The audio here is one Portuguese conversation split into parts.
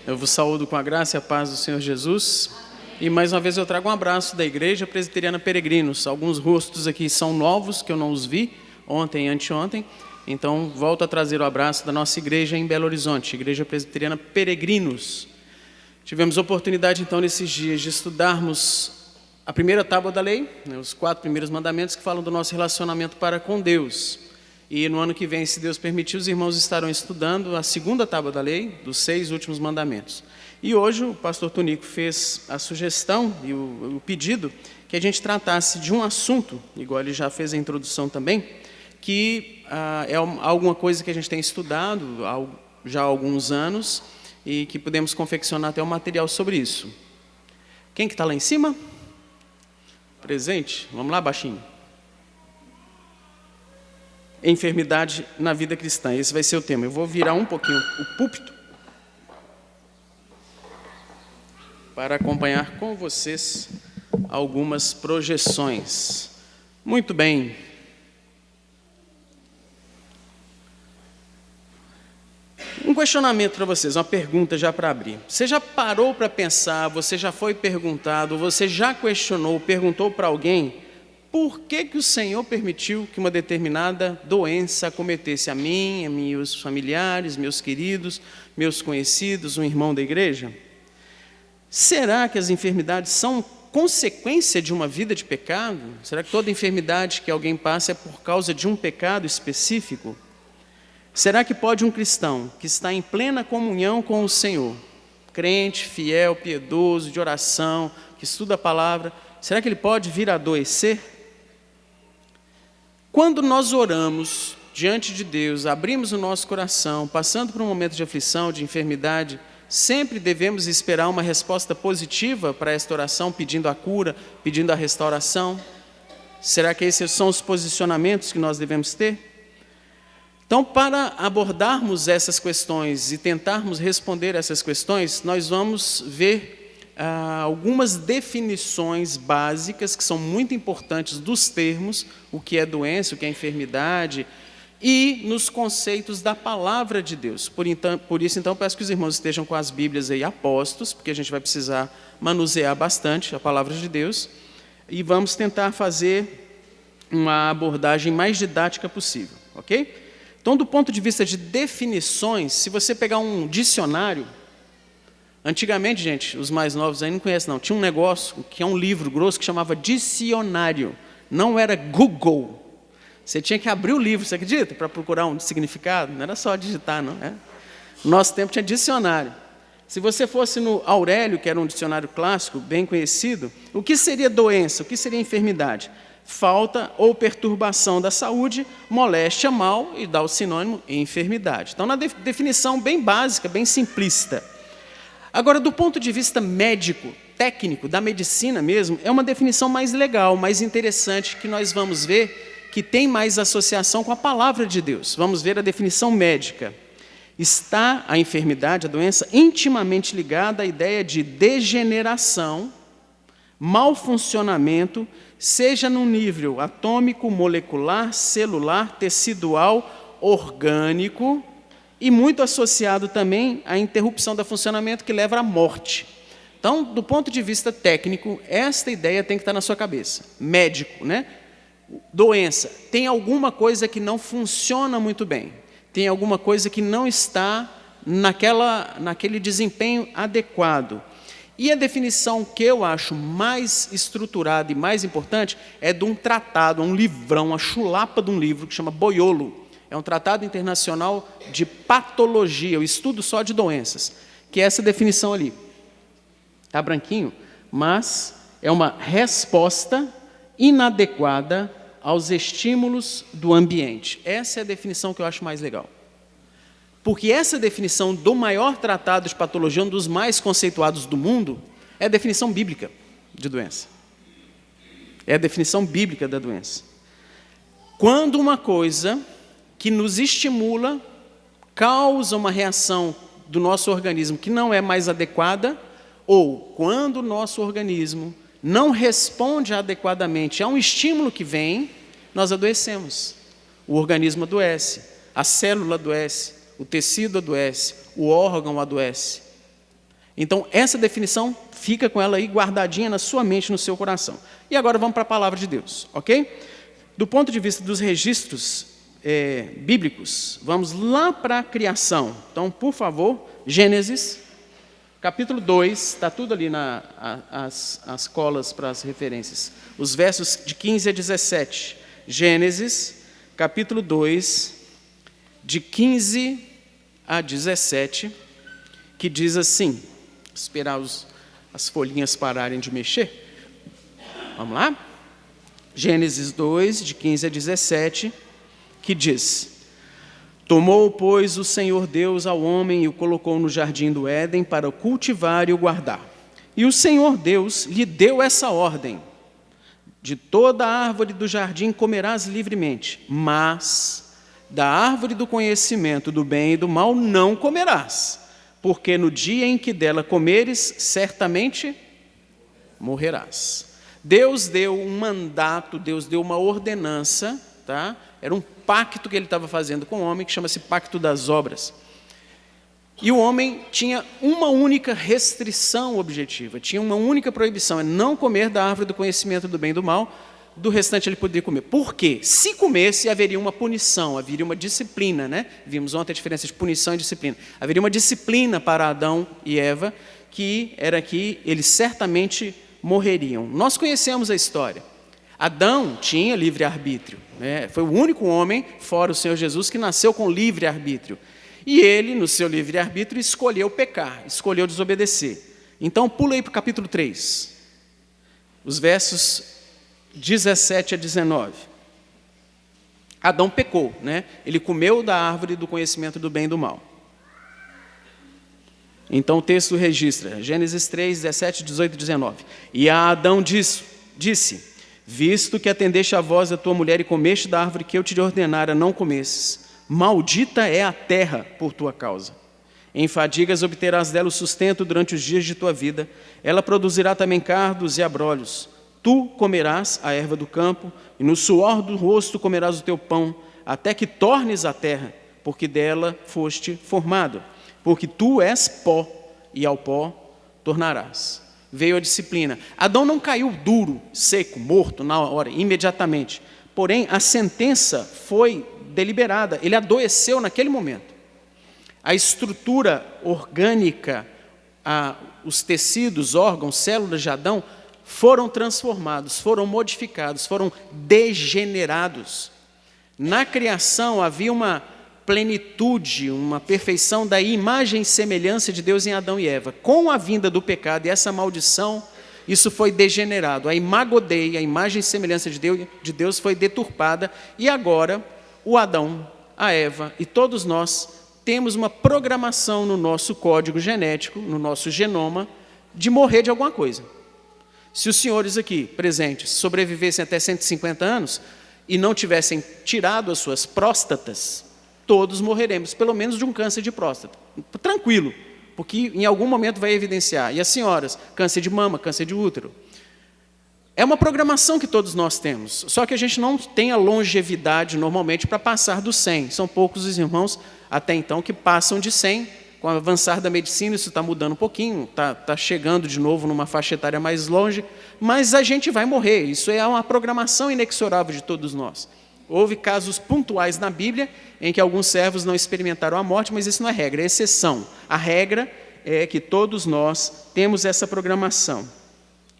Eu vos saúdo com a graça e a paz do Senhor Jesus. E mais uma vez eu trago um abraço da Igreja Presbiteriana Peregrinos. Alguns rostos aqui são novos, que eu não os vi ontem e anteontem. Então, volto a trazer o abraço da nossa igreja em Belo Horizonte, Igreja Presbiteriana Peregrinos. Tivemos oportunidade, então, nesses dias de estudarmos a primeira tábua da lei, os 4 primeiros mandamentos que falam do nosso relacionamento para com Deus. E no ano que vem, se Deus permitir, os irmãos estarão estudando a segunda tábua da lei, dos 6 últimos mandamentos. E hoje o pastor Tonico fez a sugestão e o pedido que a gente tratasse de um assunto, igual ele já fez a introdução também, que é alguma coisa que a gente tem estudado já há alguns anos e que podemos confeccionar até um material sobre isso. Quem que está lá em cima? Presente? Vamos lá, baixinho. Enfermidade na vida cristã, esse vai ser o tema. Eu vou virar um pouquinho o púlpito para acompanhar com vocês algumas projeções. Muito bem. Um questionamento para vocês, uma pergunta já para abrir. Você já parou para pensar, você já foi perguntado, você já questionou, perguntou para alguém por que o Senhor permitiu que uma determinada doença acometesse a mim, a meus familiares, meus queridos, meus conhecidos, um irmão da igreja? Será que as enfermidades são consequência de uma vida de pecado? Será que toda enfermidade que alguém passa é por causa de um pecado específico? Será que pode um cristão que está em plena comunhão com o Senhor, crente, fiel, piedoso, de oração, que estuda a palavra, será que ele pode vir a adoecer? Quando nós oramos diante de Deus, abrimos o nosso coração, passando por um momento de aflição, de enfermidade, sempre devemos esperar uma resposta positiva para esta oração, pedindo a cura, pedindo a restauração? Será que esses são os posicionamentos que nós devemos ter? Então, para abordarmos essas questões e tentarmos responder essas questões, nós vamos ver algumas definições básicas que são muito importantes dos termos, o que é doença, o que é enfermidade, e nos conceitos da palavra de Deus. Por isso, então, peço que os irmãos estejam com as Bíblias aí apostos, porque a gente vai precisar manusear bastante a palavra de Deus, e vamos tentar fazer uma abordagem mais didática possível, ok? Então, do ponto de vista de definições, se você pegar um dicionário, antigamente, gente, os mais novos aí não conhecem não, tinha um negócio que é um livro grosso que chamava dicionário, não era Google. Você tinha que abrir o livro, você acredita? Para procurar um significado, não era só digitar, não. No nosso tempo tinha dicionário. Se você fosse no Aurélio, que era um dicionário clássico, bem conhecido, o que seria doença, o que seria enfermidade? Falta ou perturbação da saúde, moléstia, mal, e dá o sinônimo enfermidade. Então, na definição bem básica, bem simplista. Agora, do ponto de vista médico, técnico, da medicina mesmo, é uma definição mais legal, mais interessante, que nós vamos ver que tem mais associação com a palavra de Deus. Vamos ver a definição médica. Está a enfermidade, a doença, intimamente ligada à ideia de degeneração, mau funcionamento, seja no nível atômico, molecular, celular, tecidual, orgânico, e muito associado também à interrupção do funcionamento que leva à morte. Então, do ponto de vista técnico, esta ideia tem que estar na sua cabeça. Médico, né? Doença, tem alguma coisa que não funciona muito bem, tem alguma coisa que não está naquele desempenho adequado. E a definição que eu acho mais estruturada e mais importante é de um tratado, um livrão, uma chulapa de um livro que chama Boiolo. É um tratado internacional de patologia, o estudo só de doenças, que é essa definição ali. Está branquinho, mas é uma resposta inadequada aos estímulos do ambiente. Essa é a definição que eu acho mais legal. Porque essa definição do maior tratado de patologia, um dos mais conceituados do mundo, é a definição bíblica de doença. É a definição bíblica da doença. Quando uma coisa que nos estimula causa uma reação do nosso organismo que não é mais adequada, ou quando o nosso organismo não responde adequadamente a um estímulo que vem, nós adoecemos. O organismo adoece, a célula adoece, o tecido adoece, o órgão adoece. Então, essa definição fica com ela aí guardadinha na sua mente, no seu coração. E agora vamos para a palavra de Deus, ok? Do ponto de vista dos registros bíblicos, vamos lá para a criação. Então, por favor, Gênesis, capítulo 2, está tudo ali as colas para as referências. Os versos de 15 a 17. Gênesis, capítulo 2, de 15 a 17, que diz assim, esperar as folhinhas pararem de mexer. Vamos lá? Gênesis 2, de 15 a 17, que diz: Tomou, pois, o Senhor Deus ao homem e o colocou no jardim do Éden para o cultivar e o guardar. E o Senhor Deus lhe deu essa ordem: de toda a árvore do jardim comerás livremente, mas da árvore do conhecimento do bem e do mal não comerás, porque no dia em que dela comeres, certamente morrerás. Deus deu um mandato, Deus deu uma ordenança, tá? Era um pacto que ele estava fazendo com o homem, que chama-se Pacto das Obras. E o homem tinha uma única restrição objetiva, tinha uma única proibição, é não comer da árvore do conhecimento do bem e do mal, do restante ele poderia comer. Por quê? Se comesse, haveria uma punição, haveria uma disciplina, né? Vimos ontem a diferença de punição e disciplina. Haveria uma disciplina para Adão e Eva, que era que eles certamente morreriam. Nós conhecemos a história. Adão tinha livre-arbítrio, né? Foi o único homem, fora o Senhor Jesus, que nasceu com livre-arbítrio. E ele, no seu livre-arbítrio, escolheu pecar, escolheu desobedecer. Então, pula aí para o capítulo 3, os versos 17 a 19. Adão pecou, né? Ele comeu da árvore do conhecimento do bem e do mal. Então o texto registra, Gênesis 3, 17, 18 e 19. E a Adão disse: visto que atendeste a voz da tua mulher e comeste da árvore que eu te ordenara não comesses, maldita é a terra por tua causa. Em fadigas obterás dela o sustento durante os dias de tua vida, ela produzirá também cardos e abrolhos. Tu comerás a erva do campo, e no suor do rosto comerás o teu pão, até que tornes a terra, porque dela foste formado. Porque tu és pó, e ao pó tornarás. Veio a disciplina. Adão não caiu duro, seco, morto na hora, imediatamente. Porém, a sentença foi deliberada. Ele adoeceu naquele momento. A estrutura orgânica, os tecidos, órgãos, células de Adão foram transformados, foram modificados, foram degenerados. Na criação havia uma plenitude, uma perfeição da imagem e semelhança de Deus em Adão e Eva. Com a vinda do pecado e essa maldição, isso foi degenerado. A imago Dei, a imagem e semelhança de Deus foi deturpada, e agora o Adão, a Eva e todos nós temos uma programação no nosso código genético, no nosso genoma, de morrer de alguma coisa. Se os senhores aqui presentes sobrevivessem até 150 anos e não tivessem tirado as suas próstatas, todos morreremos, pelo menos de um câncer de próstata. Tranquilo, porque em algum momento vai evidenciar. E as senhoras, câncer de mama, câncer de útero. É uma programação que todos nós temos, só que a gente não tem a longevidade normalmente para passar dos 100. São poucos os irmãos até então que passam de 100. Com o avançar da medicina isso está mudando um pouquinho, está chegando de novo numa faixa etária mais longe, mas a gente vai morrer. Isso é uma programação inexorável de todos nós. Houve casos pontuais na Bíblia em que alguns servos não experimentaram a morte, mas isso não é regra, é exceção. A regra é que todos nós temos essa programação.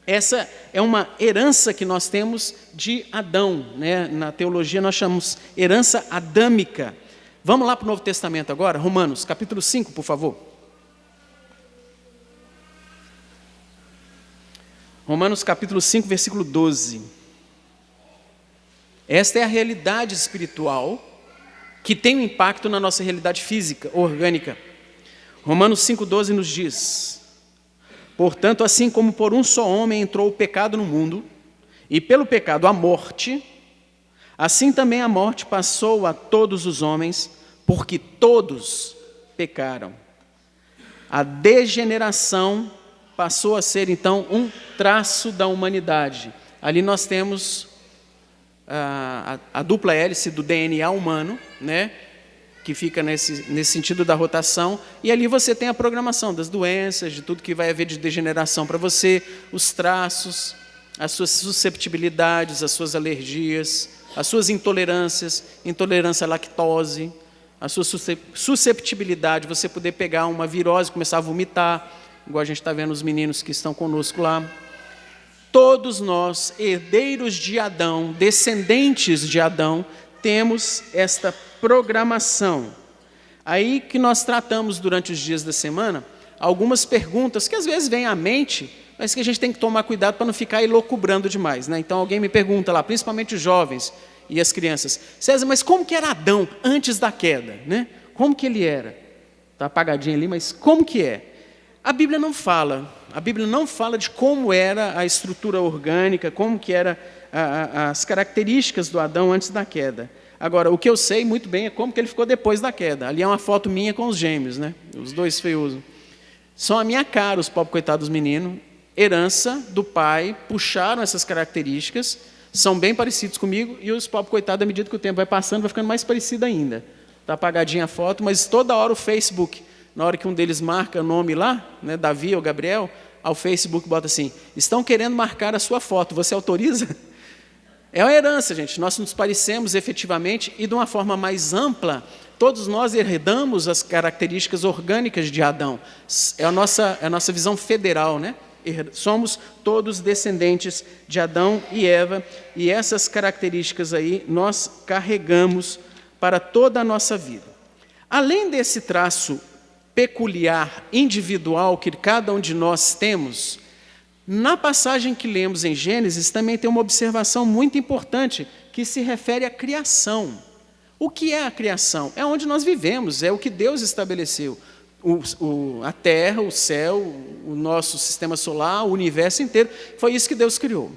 Essa é uma herança que nós temos de Adão, né? Na teologia nós chamamos herança adâmica. Vamos lá para o Novo Testamento agora, Romanos, capítulo 5, por favor. Romanos, capítulo 5, versículo 12. Esta é a realidade espiritual que tem um impacto na nossa realidade física, orgânica. Romanos 5,12 nos diz: portanto, assim como por um só homem entrou o pecado no mundo, e pelo pecado a morte, assim também a morte passou a todos os homens, porque todos pecaram. A degeneração passou a ser, então, um traço da humanidade. Ali nós temos a dupla hélice do DNA humano, né? que fica nesse sentido da rotação, e ali você tem a programação das doenças, de tudo que vai haver de degeneração para você, os traços, as suas susceptibilidades, as suas alergias, as suas intolerâncias, intolerância à lactose, a sua susceptibilidade, você poder pegar uma virose e começar a vomitar, igual a gente está vendo os meninos que estão conosco lá. Todos nós, herdeiros de Adão, descendentes de Adão, temos esta programação. Aí que nós tratamos durante os dias da semana algumas perguntas que às vezes vêm à mente, mas que a gente tem que tomar cuidado para não ficar elucubrando demais, né? Então alguém me pergunta lá, principalmente os jovens e as crianças: César, mas como que era Adão antes da queda, né? Como que ele era? Está apagadinho ali, mas como que é? A Bíblia não fala de como era a estrutura orgânica, como que era as características do Adão antes da queda. Agora, o que eu sei muito bem é como que ele ficou depois da queda. Ali é uma foto minha com os gêmeos, né? Os dois feiosos. São a minha cara, os pobres coitados dos meninos, herança do pai, puxaram essas características, são bem parecidos comigo, e os pobres coitados, à medida que o tempo vai passando, vai ficando mais parecido ainda. Está apagadinha a foto, mas toda hora o Facebook, na hora que um deles marca o nome lá, né, Davi ou Gabriel, ao Facebook bota assim: estão querendo marcar a sua foto, você autoriza? É uma herança, gente, nós nos parecemos efetivamente, e de uma forma mais ampla, todos nós herdamos as características orgânicas de Adão. É a nossa visão federal, né? Somos todos descendentes de Adão e Eva, e essas características aí nós carregamos para toda a nossa vida. Além desse traço peculiar, individual, que cada um de nós temos, na passagem que lemos em Gênesis também tem uma observação muito importante que se refere à criação. O que é a criação? É onde nós vivemos, é o que Deus estabeleceu. A terra, o céu, o nosso sistema solar, o universo inteiro, foi isso que Deus criou.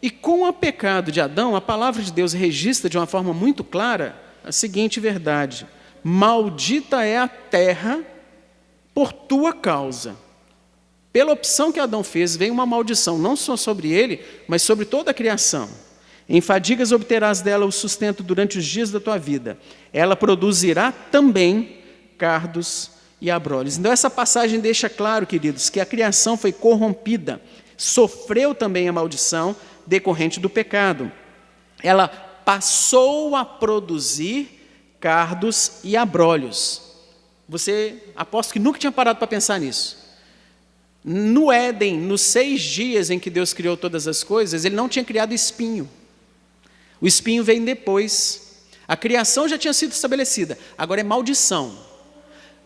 E com o pecado de Adão, a palavra de Deus registra de uma forma muito clara a seguinte verdade: maldita é a terra por tua causa. Pela opção que Adão fez, veio uma maldição, não só sobre ele, mas sobre toda a criação. Em fadigas obterás dela o sustento durante os dias da tua vida. Ela produzirá também cardos e abrolhos. Então essa passagem deixa claro, queridos, que a criação foi corrompida, sofreu também a maldição decorrente do pecado. Ela passou a produzir cardos e abrolhos. Você, aposto que nunca tinha parado para pensar nisso. No Éden, nos 6 dias em que Deus criou todas as coisas, Ele não tinha criado espinho. O espinho veio depois. A criação já tinha sido estabelecida, agora é maldição.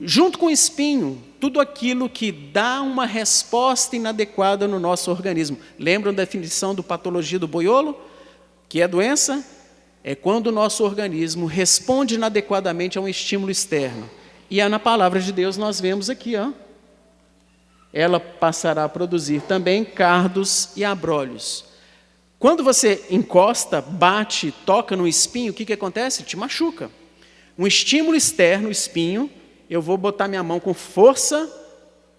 Junto com o espinho, tudo aquilo que dá uma resposta inadequada no nosso organismo. Lembram da definição do patologia do boiolo? Que é doença? É quando o nosso organismo responde inadequadamente a um estímulo externo. E na palavra de Deus nós vemos aqui, ó. Ela passará a produzir também cardos e abrolhos. Quando você encosta, bate, toca no espinho, o que acontece? Te machuca. Um estímulo externo, o espinho, eu vou botar minha mão com força,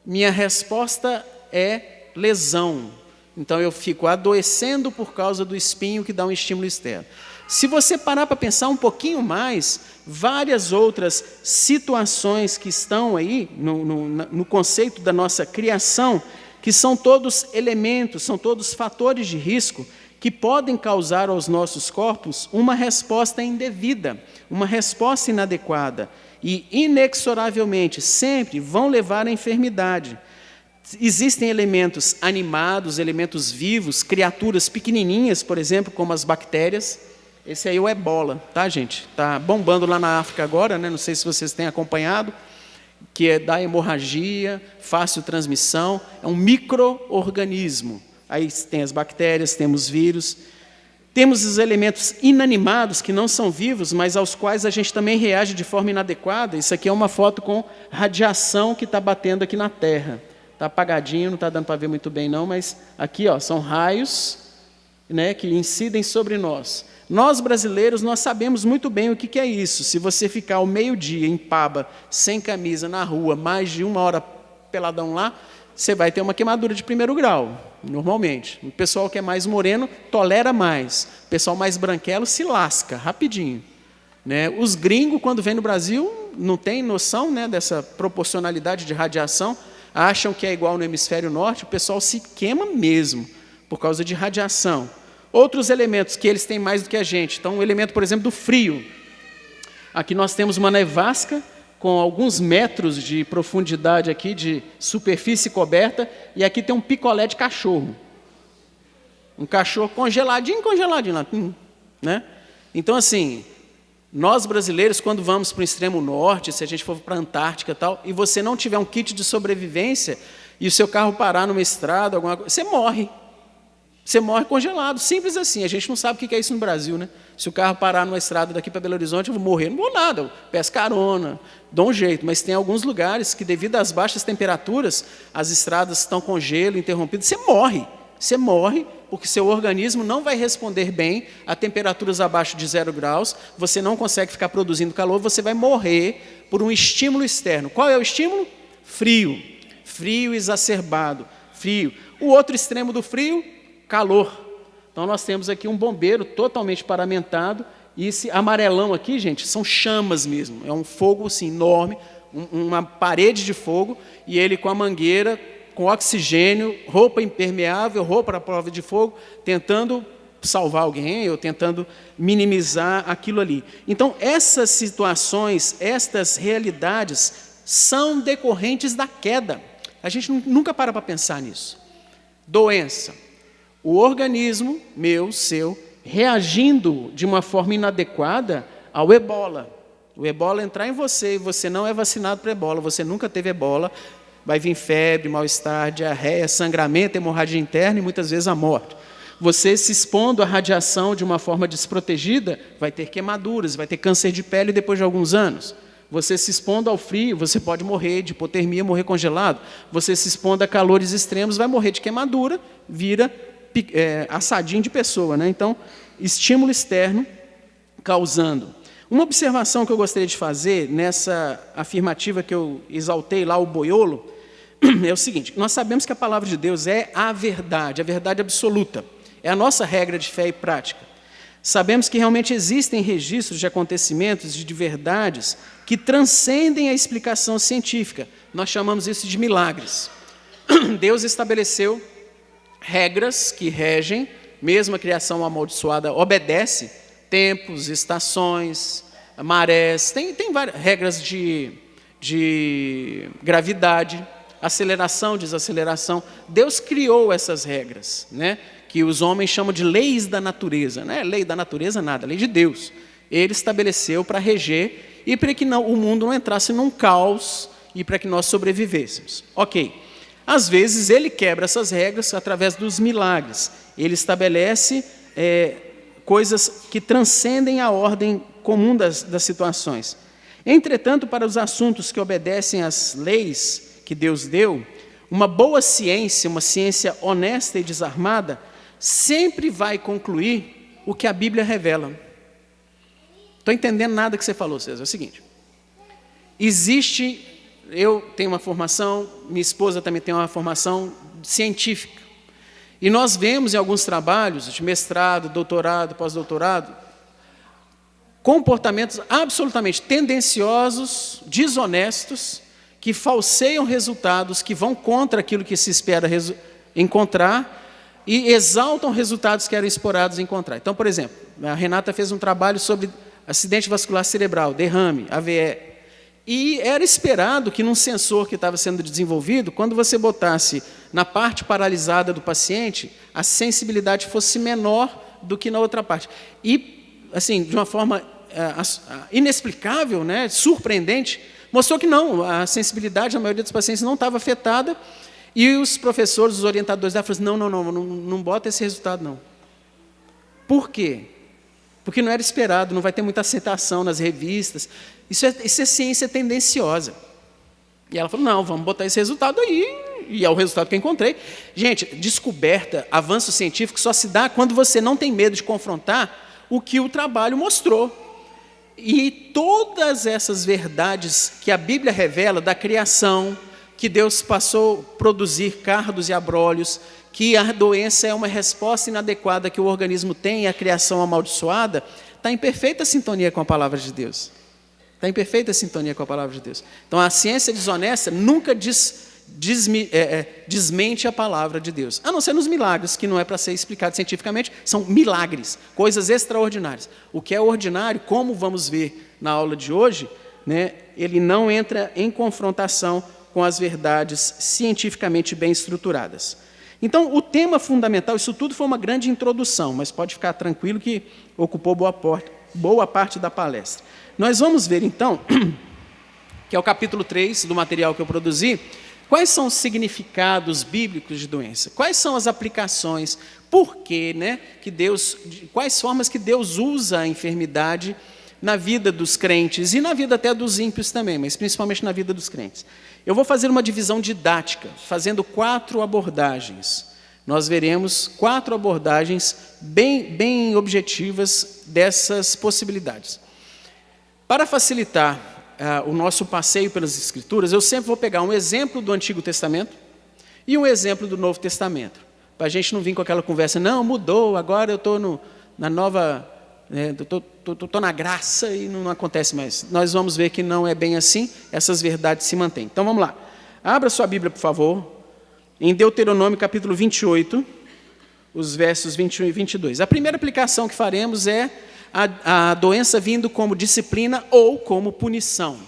minha resposta é lesão. Então eu fico adoecendo por causa do espinho que dá um estímulo externo. Se você parar para pensar um pouquinho mais, várias outras situações que estão aí no conceito da nossa criação, que são todos elementos, são todos fatores de risco que podem causar aos nossos corpos uma resposta indevida, uma resposta inadequada e, inexoravelmente, sempre vão levar à enfermidade. Existem elementos animados, elementos vivos, criaturas pequenininhas, por exemplo, como as bactérias. Esse aí é o ebola, tá, gente? Está bombando lá na África agora, né? Não sei se vocês têm acompanhado, que é da hemorragia, fácil transmissão, é um micro-organismo. Aí tem as bactérias, temos vírus, temos os elementos inanimados, que não são vivos, mas aos quais a gente também reage de forma inadequada. Isso aqui é uma foto com radiação que está batendo aqui na Terra. Está apagadinho, não está dando para ver muito bem não, mas aqui ó, são raios, né, que incidem sobre nós. Nós brasileiros, nós sabemos muito bem o que é isso. Se você ficar ao meio-dia em Paba, sem camisa, na rua, mais de 1 hora peladão lá, você vai ter uma queimadura de 1º grau, normalmente. O pessoal que é mais moreno tolera mais. O pessoal mais branquelo se lasca rapidinho, né? Os gringos, quando vêm no Brasil, não têm noção, né, dessa proporcionalidade de radiação, acham que é igual no hemisfério norte, o pessoal se queima mesmo, por causa de radiação. Outros elementos que eles têm mais do que a gente, então o elemento, por exemplo, do frio. Aqui nós temos uma nevasca com alguns metros de profundidade aqui, de superfície coberta, e aqui tem um picolé de cachorro. Um cachorro congeladinho lá, né? Então, assim, nós brasileiros, quando vamos para o extremo norte, se a gente for para a Antártica e tal, e você não tiver um kit de sobrevivência, e o seu carro parar numa estrada, alguma coisa, você morre. Você morre congelado, simples assim. A gente não sabe o que é isso no Brasil, né? Se o carro parar numa estrada daqui para Belo Horizonte, eu vou morrer. Não vou nada, eu peço carona, dou um jeito. Mas tem alguns lugares que, devido às baixas temperaturas, as estradas estão com gelo, interrompidas. Você morre. Você morre porque seu organismo não vai responder bem a temperaturas abaixo de 0 graus. Você não consegue ficar produzindo calor, você vai morrer por um estímulo externo. Qual é o estímulo? Frio. Frio exacerbado. Frio. O outro extremo do frio, calor. Então, nós temos aqui um bombeiro totalmente paramentado, e esse amarelão aqui, gente, são chamas mesmo. É um fogo assim, enorme, uma parede de fogo, e ele com a mangueira, com oxigênio, roupa impermeável, roupa à prova de fogo, tentando salvar alguém ou tentando minimizar aquilo ali. Então, essas situações, estas realidades, são decorrentes da queda. A gente nunca para pensar nisso. Doença. O organismo, meu, seu, reagindo de uma forma inadequada ao ebola. O ebola entrar em você e você não é vacinado para ebola, você nunca teve ebola, vai vir febre, mal-estar, diarreia, sangramento, hemorragia interna e muitas vezes a morte. Você se expondo à radiação de uma forma desprotegida, vai ter queimaduras, vai ter câncer de pele depois de alguns anos. Você se expondo ao frio, você pode morrer de hipotermia, morrer congelado. Você se expondo a calores extremos, vai morrer de queimadura, vira assadinho de pessoa, né? Então, estímulo externo causando. Uma observação que eu gostaria de fazer nessa afirmativa que eu exaltei lá, o boiolo, é o seguinte: nós sabemos que a palavra de Deus é a verdade absoluta. É a nossa regra de fé e prática. Sabemos que realmente existem registros de acontecimentos, de verdades, que transcendem a explicação científica. Nós chamamos isso de milagres. Deus estabeleceu regras que regem, mesmo a criação amaldiçoada obedece, tempos, estações, marés, tem várias regras de gravidade, aceleração, desaceleração. Deus criou essas regras, né, que os homens chamam de leis da natureza. Não é lei da natureza nada, lei de Deus. Ele estabeleceu para reger e para que o mundo não entrasse num caos e para que nós sobrevivêssemos. Ok. Às vezes, ele quebra essas regras através dos milagres. Ele estabelece coisas que transcendem a ordem comum das situações. Entretanto, para os assuntos que obedecem às leis que Deus deu, uma boa ciência, uma ciência honesta e desarmada, sempre vai concluir o que a Bíblia revela. Estou entendendo nada que você falou, César. É o seguinte: eu tenho uma formação, minha esposa também tem uma formação científica. E nós vemos em alguns trabalhos de mestrado, doutorado, pós-doutorado, comportamentos absolutamente tendenciosos, desonestos, que falseiam resultados, que vão contra aquilo que se espera encontrar e exaltam resultados que eram esperados encontrar. Então, por exemplo, a Renata fez um trabalho sobre acidente vascular cerebral, derrame, AVE. E era esperado que num sensor que estava sendo desenvolvido, quando você botasse na parte paralisada do paciente, a sensibilidade fosse menor do que na outra parte. E, assim, de uma forma inexplicável, né, surpreendente, mostrou que não, a sensibilidade da maioria dos pacientes não estava afetada, e os professores, os orientadores da falaram assim, não bota esse resultado, não. Por quê? Porque não era esperado, não vai ter muita aceitação nas revistas. Isso é ciência tendenciosa. E ela falou, não, vamos botar esse resultado aí, e é o resultado que eu encontrei. Gente, descoberta, avanço científico só se dá quando você não tem medo de confrontar o que o trabalho mostrou. E todas essas verdades que a Bíblia revela da criação, que Deus passou a produzir cardos e abrolhos, que a doença é uma resposta inadequada que o organismo tem, e a criação amaldiçoada, está em perfeita sintonia com a palavra de Deus. Está em perfeita sintonia com a palavra de Deus. Então, a ciência desonesta nunca desmente a palavra de Deus. A não ser nos milagres, que não é para ser explicado cientificamente, são milagres, coisas extraordinárias. O que é ordinário, como vamos ver na aula de hoje, né, ele não entra em confrontação com as verdades cientificamente bem estruturadas. Então, o tema fundamental, isso tudo foi uma grande introdução, mas pode ficar tranquilo que ocupou boa parte da palestra. Nós vamos ver, então, que é o capítulo 3 do material que eu produzi, quais são os significados bíblicos de doença, quais são as aplicações, por quê, né, quais formas que Deus usa a enfermidade na vida dos crentes e na vida até dos ímpios também, mas principalmente na vida dos crentes. Eu vou fazer uma divisão didática, fazendo 4 abordagens. Nós veremos 4 abordagens bem objetivas dessas possibilidades. Para facilitar o nosso passeio pelas Escrituras, eu sempre vou pegar um exemplo do Antigo Testamento e um exemplo do Novo Testamento, para a gente não vir com aquela conversa, não, mudou, agora eu estou na nova, estou na graça e não acontece mais. Nós vamos ver que não é bem assim, essas verdades se mantêm. Então vamos lá, abra sua Bíblia, por favor, em Deuteronômio capítulo 28, os versos 21 e 22. A primeira aplicação que faremos é a doença vindo como disciplina ou como punição.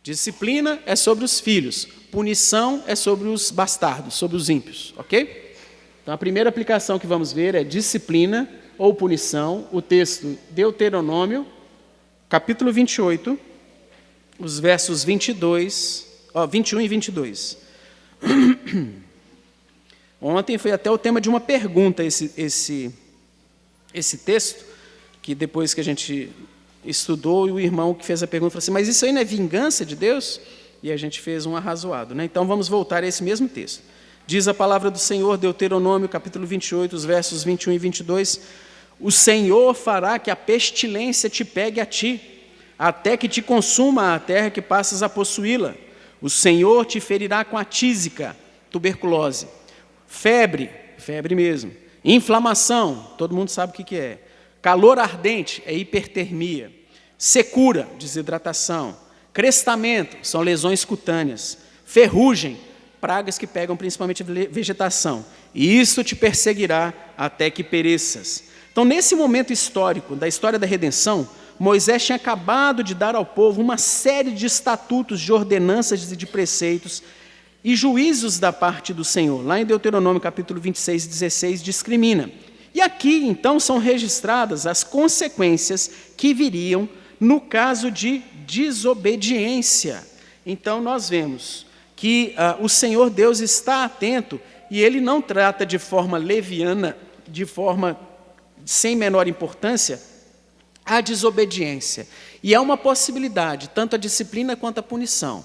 Disciplina é sobre os filhos, punição é sobre os bastardos, sobre os ímpios, ok? Então a primeira aplicação que vamos ver é disciplina ou punição. O texto Deuteronômio, capítulo 28, os versos 21 e 22. Ontem foi até o tema de uma pergunta esse texto, que depois que a gente estudou, e o irmão que fez a pergunta falou assim, mas isso aí não é vingança de Deus? E a gente fez um arrazoado, né? Então vamos voltar a esse mesmo texto. Diz a palavra do Senhor, Deuteronômio, capítulo 28, os versos 21 e 22, o Senhor fará que a pestilência te pegue a ti, até que te consuma a terra que passas a possuí-la. O Senhor te ferirá com a tísica, tuberculose, febre mesmo, inflamação, todo mundo sabe o que é, calor ardente é hipertermia, secura, desidratação, crestamento, são lesões cutâneas, ferrugem, pragas que pegam principalmente vegetação, e isso te perseguirá até que pereças. Então, nesse momento histórico, da história da redenção, Moisés tinha acabado de dar ao povo uma série de estatutos, de ordenanças e de preceitos e juízos da parte do Senhor. Lá em Deuteronômio capítulo 26 e 16 discrimina. E aqui, então, são registradas as consequências que viriam no caso de desobediência. Então, nós vemos que o Senhor Deus está atento e Ele não trata de forma leviana, de forma sem menor importância, a desobediência. E é uma possibilidade, tanto a disciplina quanto a punição.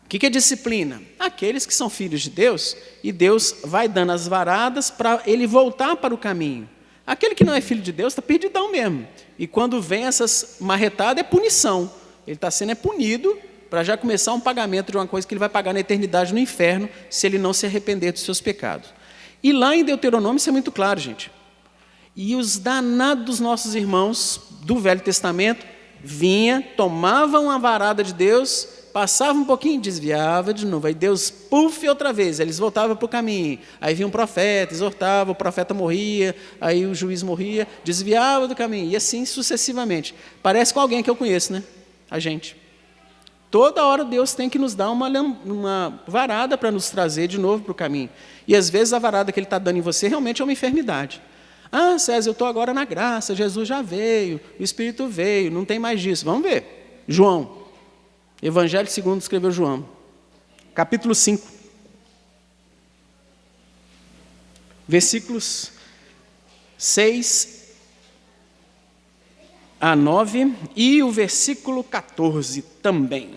O que é disciplina? Aqueles que são filhos de Deus, e Deus vai dando as varadas para ele voltar para o caminho. Aquele que não é filho de Deus está perdidão mesmo. E quando vem essas marretadas, é punição. Ele está sendo punido para já começar um pagamento de uma coisa que ele vai pagar na eternidade no inferno, se ele não se arrepender dos seus pecados. E lá em Deuteronômio isso é muito claro, gente. E os danados dos nossos irmãos do Velho Testamento vinha, tomavam a varada de Deus, passava um pouquinho, desviava de novo. Aí Deus, puf, outra vez. Eles voltavam para o caminho. Aí vinha um profeta, exortava, o profeta morria, aí o juiz morria, desviava do caminho. E assim sucessivamente. Parece com alguém que eu conheço, né? A gente. Toda hora Deus tem que nos dar uma varada para nos trazer de novo para o caminho. E às vezes a varada que Ele está dando em você realmente é uma enfermidade. Ah, César, eu estou agora na graça, Jesus já veio, o Espírito veio, não tem mais disso. Vamos ver. João, Evangelho segundo escreveu João, capítulo 5, versículos 6 a 9 e o versículo 14 também.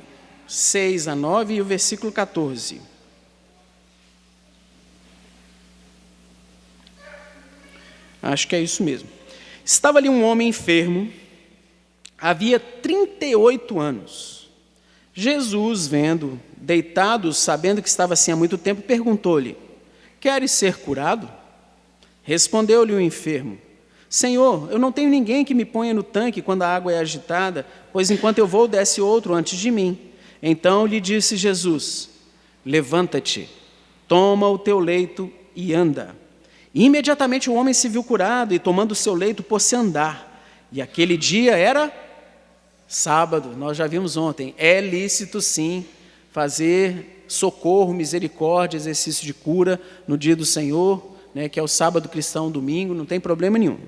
6 a 9 e o versículo 14. Acho que é isso mesmo. Estava ali um homem enfermo, havia 38 anos. Jesus, vendo, deitado, sabendo que estava assim há muito tempo, perguntou-lhe: queres ser curado? Respondeu-lhe o enfermo: Senhor, eu não tenho ninguém que me ponha no tanque quando a água é agitada, pois enquanto eu vou, desce outro antes de mim. Então lhe disse Jesus: levanta-te, toma o teu leito e anda. E imediatamente o homem se viu curado e, tomando o seu leito, pôs-se a andar. E aquele dia era sábado, nós já vimos ontem. É lícito, sim, fazer socorro, misericórdia, exercício de cura no dia do Senhor, né, que é o sábado cristão, domingo, não tem problema nenhum.